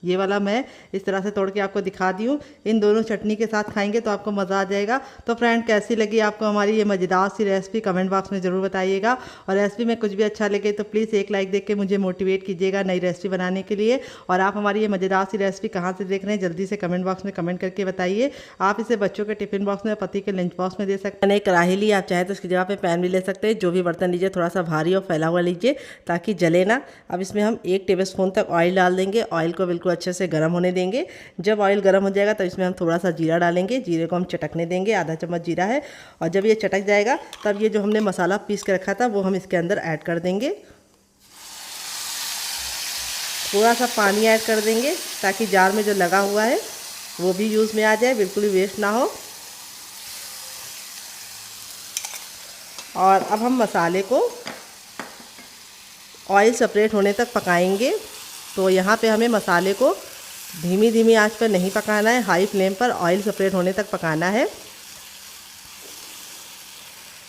[SPEAKER 1] ये वाला मैं इस तरह से तोड़ के आपको दिखा दी हूँ। इन दोनों चटनी के साथ खाएंगे तो आपको मज़ा आ जाएगा। तो फ्रेंड कैसी लगी आपको हमारी ये मज़ेदार सी रेसिपी कमेंट बॉक्स में ज़रूर बताइएगा। और रेसिपी में कुछ भी अच्छा लगे तो प्लीज़ एक लाइक देख के मुझे मोटिवेट कीजिएगा नई रेसिपी बनाने के लिए। और आप हमारी ये मज़ेदार सी रेसिपी कहाँ से देख रहे हैं जल्दी से कमेंट बॉक्स में कमेंट करके बताइए। आप इसे बच्चों के टिफिन बॉक्स में, पति के लंच बॉक्स में दे सकते हैं। मैंने एक कढ़ाई ली, आप चाहे तो उसकी जगह पे पैन भी ले सकते हैं। जो भी बर्तन लीजिए थोड़ा सा भारी और फैला हुआ लीजिए ताकि जले ना। अब इसमें हम 1 टेबलस्पून तक ऑयल डाल देंगे। ऑयल को बिल्कुल अच्छे से गर्म होने देंगे। जब ऑयल गर्म हो जाएगा तो इसमें हम थोड़ा सा जीरा डालेंगे। जीरे को हम चटकने देंगे, आधा चम्मच जीरा है। और जब ये चटक जाएगा तब ये जो हमने मसाला पीस के रखा था वो हम इसके अंदर ऐड कर देंगे। थोड़ा सा पानी ऐड कर देंगे ताकि जार में जो लगा हुआ है वो भी यूज़ में आ जाए, बिल्कुल भी वेस्ट ना हो। और अब हम मसाले को ऑयल सेपरेट होने तक पकाएंगे। तो यहाँ पे हमें मसाले को धीमी धीमी आंच पर नहीं पकाना है, हाई फ्लेम पर ऑयल सेपरेट होने तक पकाना है।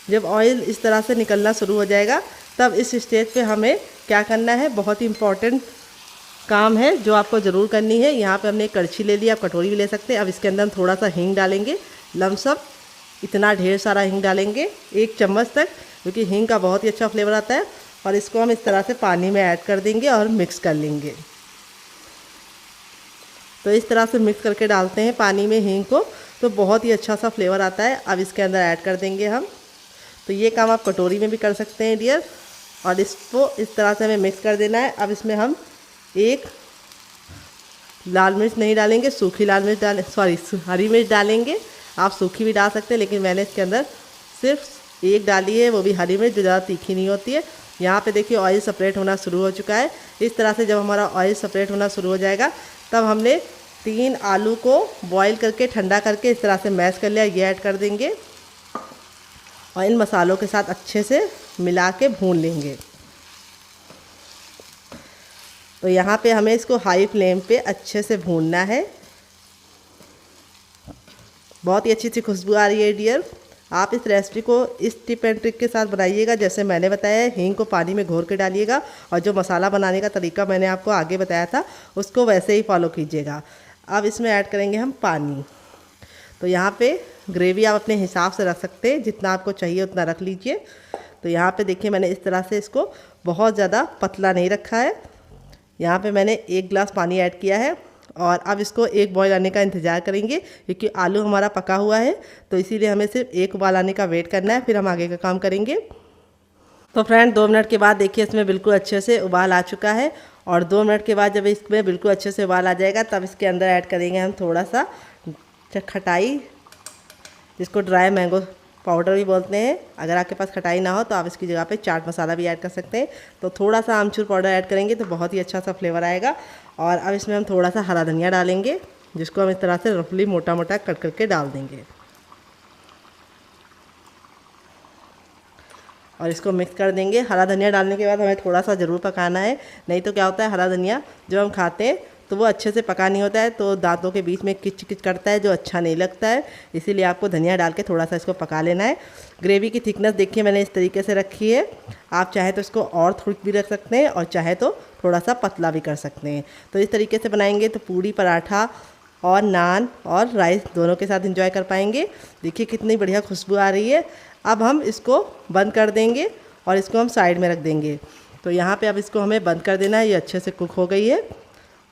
[SPEAKER 1] जब ऑयल इस तरह से निकलना शुरू हो जाएगा तब इस स्टेज पे हमें क्या करना है, बहुत ही इम्पॉर्टेंट काम है जो आपको ज़रूर करनी है। यहाँ पे हमने एक कड़छी ले ली, आप कटोरी भी ले सकते हैं। अब इसके अंदर हम थोड़ा सा हींग डालेंगे, लमसम इतना ढेर सारा हींग डालेंगे, 1 चम्मच तक, क्योंकि हींग का बहुत ही अच्छा फ्लेवर आता है। और इसको हम इस तरह से पानी में ऐड कर देंगे और मिक्स कर लेंगे। तो इस तरह से मिक्स करके डालते हैं पानी में हींग को, तो बहुत ही अच्छा सा फ्लेवर आता है। अब इसके अंदर ऐड कर देंगे हम। तो ये काम आप कटोरी में भी कर सकते हैं डियर। और इसको इस तरह से हमें मिक्स कर देना है। अब इसमें हम 1 लाल मिर्च नहीं डालेंगे, सूखी लाल मिर्च हरी मिर्च डालेंगे। आप सूखी भी डाल सकते हैं, लेकिन मैंने इसके अंदर सिर्फ 1 डाली है, वो भी हरी मिर्च, जो ज़्यादा तीखी नहीं होती है। यहाँ पे देखिए ऑयल सेपरेट होना शुरू हो चुका है। इस तरह से जब हमारा ऑयल सेपरेट होना शुरू हो जाएगा तब हमने 3 आलू को बॉईल करके ठंडा करके इस तरह से मैश कर लिया, ये ऐड कर देंगे। और इन मसालों के साथ अच्छे से मिला के भून लेंगे। तो यहाँ पे हमें इसको हाई फ्लेम पे अच्छे से भूनना है। बहुत ही अच्छी सी खुशबू आ रही है डियर। आप इस रेसिपी को इस टिप एंड ट्रिक के साथ बनाइएगा जैसे मैंने बताया है। हींग को पानी में घोर के डालिएगा और जो मसाला बनाने का तरीका मैंने आपको आगे बताया था उसको वैसे ही फॉलो कीजिएगा। अब इसमें ऐड करेंगे हम पानी। तो यहाँ पे ग्रेवी आप अपने हिसाब से रख सकते हैं, जितना आपको चाहिए उतना रख लीजिए। तो यहाँ पे देखिए मैंने इस तरह से इसको बहुत ज़्यादा पतला नहीं रखा है। यहाँ पे मैंने 1 गिलास पानी ऐड किया है। और अब इसको 1 बॉयल आने का इंतज़ार करेंगे, क्योंकि आलू हमारा पका हुआ है। तो इसीलिए हमें सिर्फ 1 उबाल आने का वेट करना है, फिर हम आगे का काम करेंगे। तो फ्रेंड 2 मिनट के बाद देखिए इसमें बिल्कुल अच्छे से उबाल आ चुका है। और 2 मिनट के बाद जब इसमें बिल्कुल अच्छे से उबाल आ जाएगा तब इसके अंदर ऐड करेंगे हम थोड़ा सा खटाई, जिसको ड्राई मैंगो पाउडर भी बोलते हैं। अगर आपके पास खटाई ना हो तो आप इसकी जगह पे चाट मसाला भी ऐड कर सकते हैं। तो थोड़ा सा आमचूर पाउडर ऐड करेंगे तो बहुत ही अच्छा सा फ्लेवर आएगा। और अब इसमें हम थोड़ा सा हरा धनिया डालेंगे, जिसको हम इस तरह से रफली मोटा मोटा कट करके डाल देंगे। और इसको मिक्स कर देंगे। हरा धनिया डालने के बाद हमें थोड़ा सा ज़रूर पकाना है, नहीं तो क्या होता है हरा धनिया जो हम खाते हैं तो वो अच्छे से पका नहीं होता है, तो दांतों के बीच में किच किच करता है जो अच्छा नहीं लगता है। इसीलिए आपको धनिया डाल के थोड़ा सा इसको पका लेना है। ग्रेवी की थिकनेस देखिए मैंने इस तरीके से रखी है। आप चाहे तो इसको और थिक भी रख सकते हैं और चाहे तो थोड़ा सा पतला भी कर सकते हैं। तो इस तरीके से बनाएंगे तो पूड़ी, पराठा और नान और राइस दोनों के साथ एंजॉय कर पाएंगे। देखिए कितनी बढ़िया खुशबू आ रही है। अब हम इसको बंद कर देंगे और इसको हम साइड में रख देंगे। तो यहाँ पे अब इसको हमें बंद कर देना है। ये अच्छे से कुक हो गई है।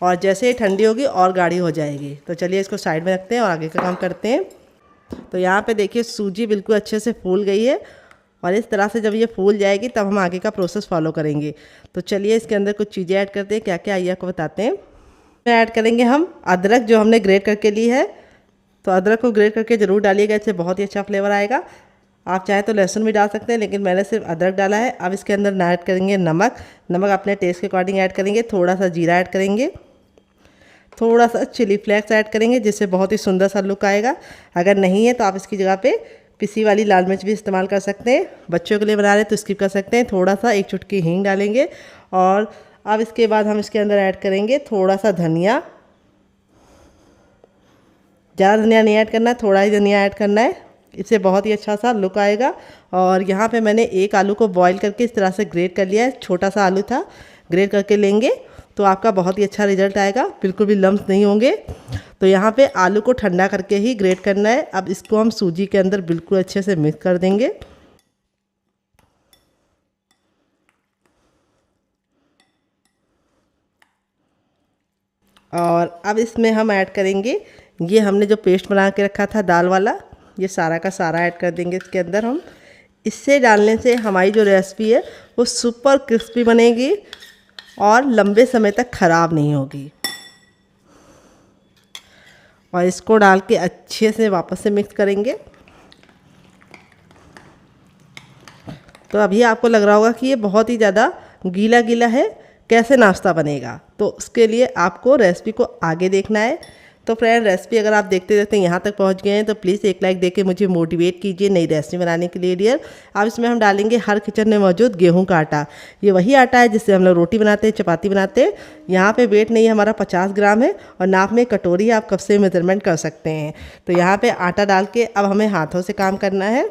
[SPEAKER 1] और जैसे ही ठंडी होगी और गाढ़ी हो जाएगी। तो चलिए इसको साइड में रखते हैं और आगे का काम करते हैं। तो यहाँ पे देखिए सूजी बिल्कुल अच्छे से फूल गई है और इस तरह से जब ये फूल जाएगी तब हम आगे का प्रोसेस फॉलो करेंगे। तो चलिए इसके अंदर कुछ चीज़ें ऐड करते हैं, क्या क्या आइए आपको बताते हैं। ऐड करेंगे हम अदरक जो हमने ग्रेट करके ली है। तो अदरक को ग्रेट करके ज़रूर डालिएगा, इससे बहुत ही अच्छा फ्लेवर आएगा। आप चाहे तो लहसुन भी डाल सकते हैं, लेकिन मैंने सिर्फ अदरक डाला है। अब इसके अंदर ऐड करेंगे नमक। नमक अपने टेस्ट के अकॉर्डिंग ऐड करेंगे। थोड़ा सा जीरा ऐड करेंगे, थोड़ा सा चिली फ्लेक्स ऐड करेंगे, जिससे बहुत ही सुंदर सा लुक आएगा। अगर नहीं है तो आप इसकी जगह पे पिसी वाली लाल मिर्च भी इस्तेमाल कर सकते हैं। बच्चों के लिए बना रहे हैं तो स्किप कर सकते हैं। थोड़ा सा 1 चुटकी हींग डालेंगे और अब इसके बाद हम इसके अंदर ऐड करेंगे थोड़ा सा धनिया। ज़्यादा धनिया नहीं ऐड करना है, थोड़ा ही धनिया ऐड करना है, इससे बहुत ही अच्छा सा लुक आएगा। और यहाँ पे मैंने एक आलू को बॉईल करके इस तरह से ग्रेट कर लिया है। छोटा सा आलू था, ग्रेट करके लेंगे तो आपका बहुत ही अच्छा रिजल्ट आएगा, बिल्कुल भी लम्स नहीं होंगे। तो यहाँ पे आलू को ठंडा करके ही ग्रेट करना है। अब इसको हम सूजी के अंदर बिल्कुल अच्छे से मिक्स कर देंगे। और अब इसमें हम ऐड करेंगे ये हमने जो पेस्ट बना के रखा था दाल वाला, ये सारा का सारा ऐड कर देंगे इसके अंदर हम। इससे डालने से हमारी जो रेसिपी है वो सुपर क्रिस्पी बनेगी और लंबे समय तक ख़राब नहीं होगी। और इसको डाल के अच्छे से वापस से मिक्स करेंगे। तो अभी आपको लग रहा होगा कि ये बहुत ही ज़्यादा गीला गीला है, कैसे नाश्ता बनेगा। तो उसके लिए आपको रेसिपी को आगे देखना है। तो फ्रेंड, रेसिपी अगर आप देखते देखते यहाँ तक पहुँच गए हैं तो प्लीज़ एक लाइक देके मुझे मोटिवेट कीजिए नई रेसिपी बनाने के लिए डियर। अब इसमें हम डालेंगे हर किचन में मौजूद गेहूं का आटा। ये वही आटा है जिससे हम लोग रोटी बनाते हैं, चपाती बनाते हैं। यहाँ पे वेट नहीं है हमारा 50 ग्राम है और नाप में कटोरी आप कब से मेजरमेंट कर सकते हैं। तो यहाँ पर आटा डाल के अब हमें हाथों से काम करना है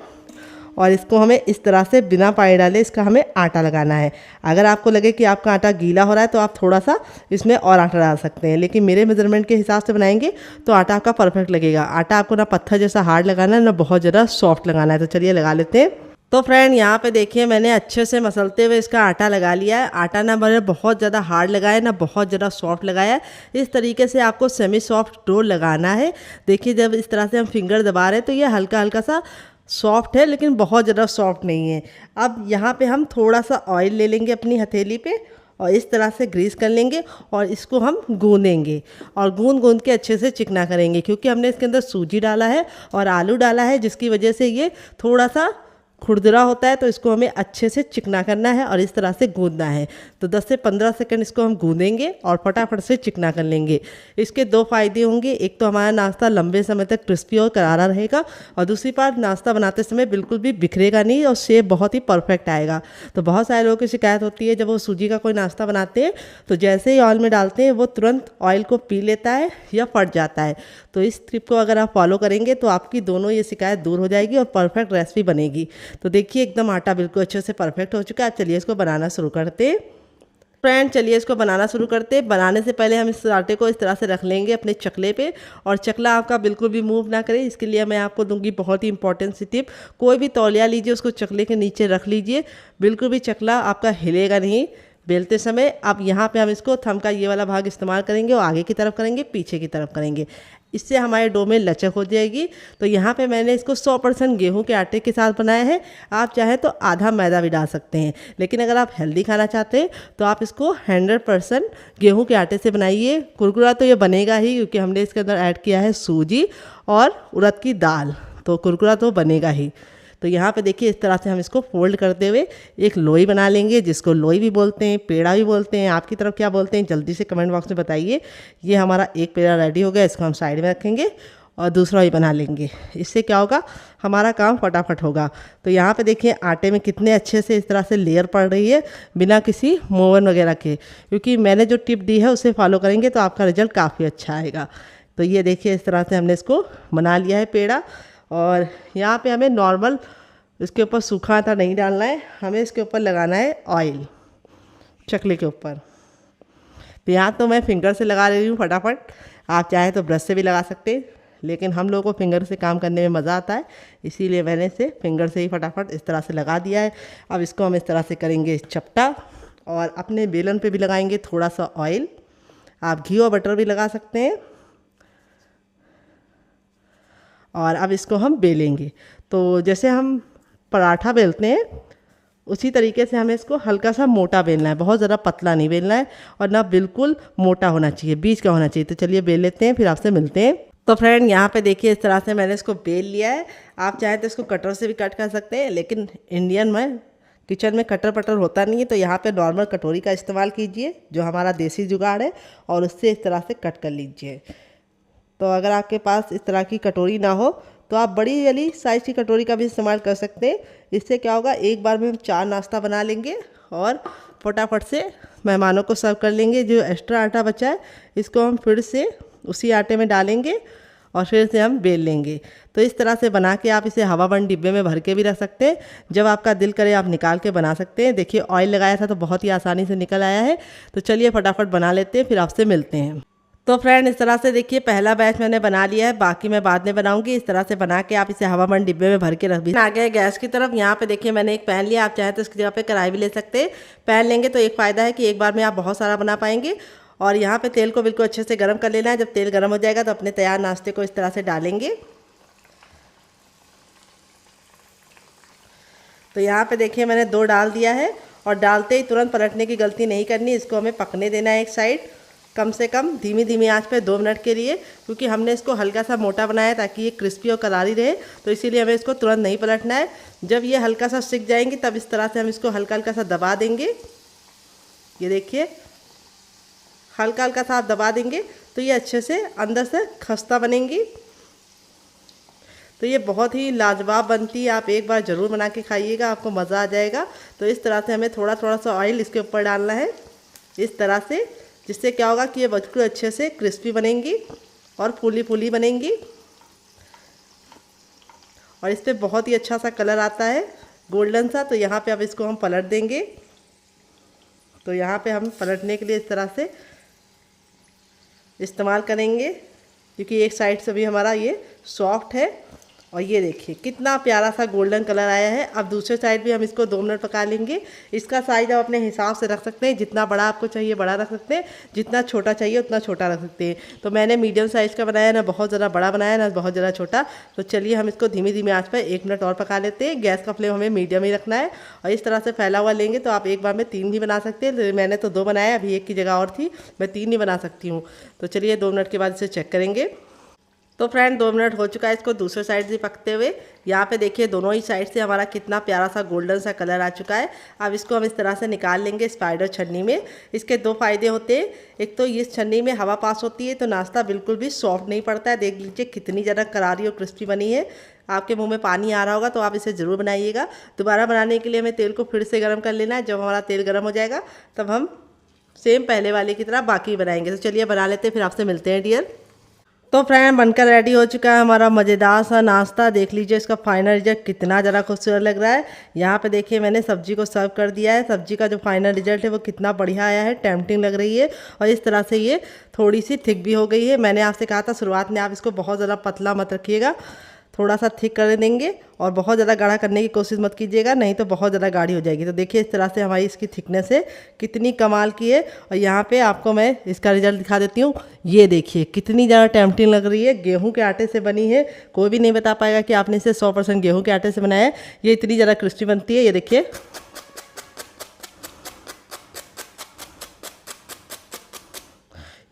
[SPEAKER 1] और इसको हमें इस तरह से बिना पानी डाले इसका हमें आटा लगाना है। अगर आपको लगे कि आपका आटा गीला हो रहा है तो आप थोड़ा सा इसमें और आटा डाल सकते हैं, लेकिन मेरे मेजरमेंट के हिसाब से बनाएंगे तो आटा आपका परफेक्ट लगेगा। आटा आपको ना पत्थर जैसा हार्ड लगाना है ना बहुत ज़्यादा सॉफ्ट लगाना है। तो चलिए लगा लेते हैं। तो फ्रेंड, यहाँ पे देखिए मैंने अच्छे से मसलते हुए इसका आटा लगा लिया है। आटा ना मैंने बहुत ज़्यादा हार्ड लगाया ना बहुत ज़्यादा सॉफ्ट लगाया है। इस तरीके से आपको सेमी सॉफ्ट डो लगाना है। देखिए जब इस तरह से हम फिंगर दबा रहे हैं तो ये हल्का हल्का सा सॉफ्ट है, लेकिन बहुत ज़्यादा सॉफ्ट नहीं है। अब यहाँ पे हम थोड़ा सा ऑयल ले लेंगे अपनी हथेली पे और इस तरह से ग्रीस कर लेंगे और इसको हम गूंदेंगे और गूंद के अच्छे से चिकना करेंगे, क्योंकि हमने इसके अंदर सूजी डाला है और आलू डाला है, जिसकी वजह से ये थोड़ा सा खुरदरा होता है। तो इसको हमें अच्छे से चिकना करना है और इस तरह से गूंदना है। तो 10 से 15 सेकंड इसको हम गूंदेंगे और फटाफट से चिकना कर लेंगे। इसके 2 फ़ायदे होंगे, एक तो हमारा नाश्ता लंबे समय तक क्रिस्पी और करारा रहेगा और दूसरी बात नाश्ता बनाते समय बिल्कुल भी बिखरेगा नहीं और शेप बहुत ही परफेक्ट आएगा। तो बहुत सारे लोगों की शिकायत होती है जब वो सूजी का कोई नाश्ता बनाते हैं तो जैसे ही ऑयल में डालते हैं वो तुरंत ऑयल को पी लेता है या फट जाता है। तो इस ट्रिप को अगर आप फॉलो करेंगे तो आपकी दोनों ये शिकायत दूर हो जाएगी और परफेक्ट रेसिपी बनेगी। तो देखिए एकदम आटा बिल्कुल अच्छे से परफेक्ट हो चुका है। अब चलिए इसको बनाना शुरू करते हैं। फ्रेंड, चलिए इसको बनाना शुरू करते हैं। बनाने से पहले हम इस आटे को इस तरह से रख लेंगे अपने चकले पे और चकला आपका बिल्कुल भी मूव ना करे, इसके लिए मैं आपको दूंगी बहुत ही इंपॉर्टेंट सी टिप। कोई भी तौलिया लीजिए, उसको चकले के नीचे रख लीजिए, बिल्कुल भी चकला आपका हिलेगा नहीं बेलते समय। अब यहाँ पे हम इसको थंब का ये वाला भाग इस्तेमाल करेंगे और आगे की तरफ करेंगे, पीछे की तरफ करेंगे, इससे हमारे डो में लचक हो जाएगी। तो यहाँ पे मैंने इसको 100% गेहूं के आटे के साथ बनाया है। आप चाहें तो आधा मैदा भी डाल सकते हैं, लेकिन अगर आप हेल्दी खाना चाहते हैं तो आप इसको 100% गेहूं के आटे से बनाइए। कुरकुरा तो ये बनेगा ही, क्योंकि हमने इसके अंदर ऐड किया है सूजी और उड़द की दाल, तो कुरकुरा तो बनेगा ही। तो यहाँ पे देखिए इस तरह से हम इसको फोल्ड करते हुए एक लोई बना लेंगे, जिसको लोई भी बोलते हैं, पेड़ा भी बोलते हैं। आपकी तरफ क्या बोलते हैं जल्दी से कमेंट बॉक्स में बताइए। ये हमारा एक पेड़ा रेडी हो गया, इसको हम साइड में रखेंगे और दूसरा भी बना लेंगे। इससे क्या होगा, हमारा काम फटाफट होगा। तो यहाँ पे देखिए आटे में कितने अच्छे से इस तरह से लेयर पड़ रही है बिना किसी मोवन वगैरह के, क्योंकि मैंने जो टिप दी है उसे फॉलो करेंगे तो आपका रिजल्ट काफ़ी अच्छा आएगा। तो ये देखिए इस तरह से हमने इसको बना लिया है पेड़ा। और यहाँ पे हमें नॉर्मल इसके ऊपर सूखा आटा नहीं डालना है, हमें इसके ऊपर लगाना है ऑयल चकले के ऊपर। तो यहाँ तो मैं फिंगर से लगा रही हूँ फटाफट, आप चाहे तो ब्रश से भी लगा सकते हैं, लेकिन हम लोगों को फिंगर से काम करने में मज़ा आता है, इसीलिए मैंने इसे फिंगर से ही फटाफट इस तरह से लगा दिया है। अब इसको हम इस तरह से करेंगे चपटा और अपने बेलन पे भी लगाएंगे थोड़ा सा ऑयल। आप घी और बटर भी लगा सकते हैं। और अब इसको हम बेलेंगे। तो जैसे हम पराठा बेलते हैं उसी तरीके से हमें इसको हल्का सा मोटा बेलना है, बहुत ज़्यादा पतला नहीं बेलना है और ना बिल्कुल मोटा होना चाहिए, बीच का होना चाहिए। तो चलिए बेल लेते हैं, फिर आपसे मिलते हैं। तो फ्रेंड यहाँ पे देखिए इस तरह से मैंने इसको बेल लिया है। आप चाहें तो इसको कटर से भी कट कर सकते हैं, लेकिन इंडियन में किचन में कटर पटर होता नहीं है, तो यहाँ पे नॉर्मल कटोरी का इस्तेमाल कीजिए जो हमारा देसी जुगाड़ है, और उससे इस तरह से कट कर लीजिए। तो अगर आपके पास इस तरह की कटोरी ना हो तो आप बड़ी वाली साइज़ की कटोरी का भी इस्तेमाल कर सकते हैं। इससे क्या होगा, एक बार में हम 4 नाश्ता बना लेंगे और फटाफट से मेहमानों को सर्व कर लेंगे। जो एक्स्ट्रा आटा बचा है इसको हम फिर से उसी आटे में डालेंगे और फिर से हम बेल लेंगे। तो इस तरह से बना के आप इसे हवाबंद डिब्बे में भर के भी रख सकते हैं। जब आपका दिल करे आप निकाल के बना सकते हैं। देखिए ऑयल लगाया था तो बहुत ही आसानी से निकल आया है। तो चलिए फटाफट बना लेते हैं, फिर आपसे मिलते हैं। तो फ्रेंड इस तरह से देखिए पहला बैच मैंने बना लिया है, बाकी मैं बाद में बनाऊंगी। इस तरह से बना के आप इसे हवाबंद डिब्बे में भर के रख भी। आ गया गैस की तरफ। यहाँ पे देखिए मैंने एक पैन लिया, आप चाहें तो इसकी जगह पे कढ़ाई भी ले सकते हैं। पैन लेंगे तो एक फ़ायदा है कि एक बार में आप बहुत सारा बना पाएंगे। और यहाँ पे तेल को बिल्कुल अच्छे से गर्म कर लेना है। जब तेल गर्म हो जाएगा तो अपने तैयार नाश्ते को इस तरह से डालेंगे। तो यहाँ पे देखिए मैंने 2 डाल दिया है, और डालते ही तुरंत पलटने की गलती नहीं करनी। इसको हमें पकने देना है एक साइड, कम से कम धीमी धीमी आंच पे 2 मिनट के लिए, क्योंकि हमने इसको हल्का सा मोटा बनाया है ताकि ये क्रिस्पी और करारी रहे। तो इसीलिए हमें इसको तुरंत नहीं पलटना है। जब ये हल्का सा सिक जाएंगी तब इस तरह से हम इसको हल्का हल्का सा दबा देंगे। ये देखिए हल्का हल्का सा आप दबा देंगे तो ये अच्छे से अंदर से खस्ता बनेंगी। तो ये बहुत ही लाजवाब बनती है, आप एक बार ज़रूर बना के खाइएगा, आपको मज़ा आ जाएगा। तो इस तरह से हमें थोड़ा थोड़ा सा ऑयल इसके ऊपर डालना है इस तरह से, जिससे क्या होगा कि ये बिल्कुल अच्छे से क्रिस्पी बनेंगी और फूली फूली बनेंगी। और इस पर बहुत ही अच्छा सा कलर आता है गोल्डन सा। तो यहाँ पे अब इसको हम पलट देंगे। तो यहाँ पे हम पलटने के लिए इस तरह से इस्तेमाल करेंगे, क्योंकि एक साइड से भी हमारा ये सॉफ्ट है। और ये देखिए कितना प्यारा सा गोल्डन कलर आया है। अब दूसरे साइड भी हम इसको 2 मिनट पका लेंगे। इसका साइज़ आप अपने हिसाब से रख सकते हैं, जितना बड़ा आपको चाहिए बड़ा रख सकते हैं, जितना छोटा चाहिए उतना छोटा रख सकते हैं। तो मैंने मीडियम साइज़ का बनाया, ना बहुत ज़्यादा बड़ा बनाया ना बहुत ज़्यादा छोटा। तो चलिए हम इसको धीमी धीमी आंच पर 1 मिनट और पका लेते हैं। गैस का फ्लेम हमें मीडियम ही रखना है। और इस तरह से फैला हुआ लेंगे तो आप एक बार में 3 भी बना सकते हैं। मैंने तो 2 बनाया, अभी एक की जगह और थी, मैं 3 ही बना सकती हूँ। तो चलिए 2 मिनट के बाद इसे चेक करेंगे। तो फ्रेंड 2 मिनट हो चुका है इसको दूसरे साइड से पकते हुए। यहाँ पे देखिए दोनों ही साइड से हमारा कितना प्यारा सा गोल्डन सा कलर आ चुका है। अब इसको हम इस तरह से निकाल लेंगे स्पाइडर छन्नी में। इसके 2 फ़ायदे होते हैं। एक तो इस छन्नी में हवा पास होती है तो नाश्ता बिल्कुल भी सॉफ्ट नहीं पड़ता है। देख लीजिए कितनी ज़्यादा करारी और क्रिस्पी बनी है। आपके मुंह में पानी आ रहा होगा तो आप इसे ज़रूर बनाइएगा। दोबारा बनाने के लिए हमें तेल को फिर से गर्म कर लेना है। जब हमारा तेल गर्म हो जाएगा तब हम सेम पहले वाले की तरह बाकी बनाएंगे। तो चलिए बना लेते हैं, फिर आपसे मिलते हैं डियर। तो फ्रेंड बनकर रेडी हो चुका है हमारा मज़ेदार सा नाश्ता। देख लीजिए इसका फाइनल रिजल्ट कितना ज़्यादा खूबसूरत लग रहा है। यहाँ पे देखिए मैंने सब्जी को सर्व कर दिया है। सब्जी का जो फाइनल रिजल्ट है वो कितना बढ़िया आया है, टेम्पटिंग लग रही है। और इस तरह से ये थोड़ी सी थिक भी हो गई है। मैंने आपसे कहा था शुरुआत में आप इसको बहुत ज़्यादा पतला मत रखिएगा, थोड़ा सा थिक कर देंगे। और बहुत ज़्यादा गाढ़ा करने की कोशिश मत कीजिएगा, नहीं तो बहुत ज़्यादा गाढ़ी हो जाएगी। तो देखिए इस तरह से हमारी इसकी थिकनेस है, कितनी कमाल की है। और यहाँ पे आपको मैं इसका रिजल्ट दिखा देती हूँ। ये देखिए कितनी ज़्यादा टेम्पटिंग लग रही है। गेहूं के आटे से बनी है, कोई भी नहीं बता पाएगा कि आपने इसे 100% गेहूं के आटे से बनाया है। ये इतनी ज़्यादा क्रिस्पी बनती है। ये देखिए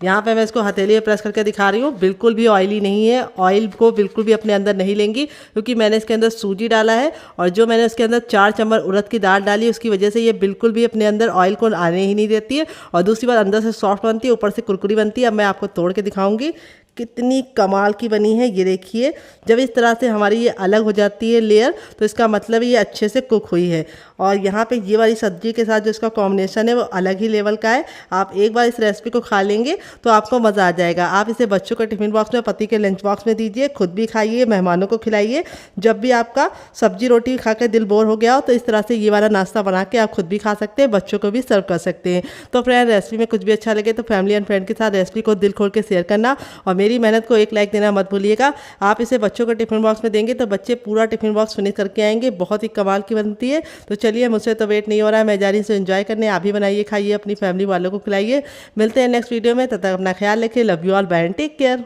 [SPEAKER 1] यहाँ पे मैं इसको हथेली पे प्रेस करके दिखा रही हूँ, बिल्कुल भी ऑयली नहीं है। ऑयल को बिल्कुल भी अपने अंदर नहीं लेंगी, क्योंकि मैंने इसके अंदर सूजी डाला है। और जो मैंने इसके अंदर 4 चम्मच उड़द की दाल डाली, उसकी वजह से ये बिल्कुल भी अपने अंदर ऑयल को आने ही नहीं देती है। और दूसरी बात अंदर से सॉफ्ट बनती है, ऊपर से कुरकुरी बनती है। अब मैं आपको तोड़ के दिखाऊंगी कितनी कमाल की बनी है। ये देखिए जब इस तरह से हमारी ये अलग हो जाती है लेयर, तो इसका मतलब ये अच्छे से कुक हुई है। और यहाँ पे ये वाली सब्जी के साथ जो इसका कॉम्बिनेशन है वो अलग ही लेवल का है। आप एक बार इस रेसिपी को खा लेंगे तो आपको मज़ा आ जाएगा। आप इसे बच्चों के टिफ़िन बॉक्स में, पति के लंच बॉक्स में दीजिए, खुद भी खाइए, मेहमानों को खिलाइए। जब भी आपका सब्जी रोटी खा के दिल बोर हो गया हो तो इस तरह से ये वाला नाश्ता बना के आप खुद भी खा सकते हैं, बच्चों को भी सर्व कर सकते हैं। तो फ्रेंड रेसिपी में कुछ भी अच्छा लगे तो फैमिली एंड फ्रेंड के साथ रेसिपी को दिल खोल के शेयर करना, और मेरी मेहनत को एक लाइक देना मत भूलिएगा। आप इसे बच्चों को टिफिन बॉक्स में देंगे तो बच्चे पूरा टिफिन बॉक्स फिनिश करके आएंगे, बहुत ही कमाल की बनती है। तो चलिए, मुझसे तो वेट नहीं हो रहा है, मैं जा रही हूँ एंजॉय करने। आप भी बनाइए, खाइए, अपनी फैमिली वालों को खिलाइए। मिलते हैं नेक्स्ट वीडियो में, तब तक अपना ख्याल रखिए। Love you all, bye and take care.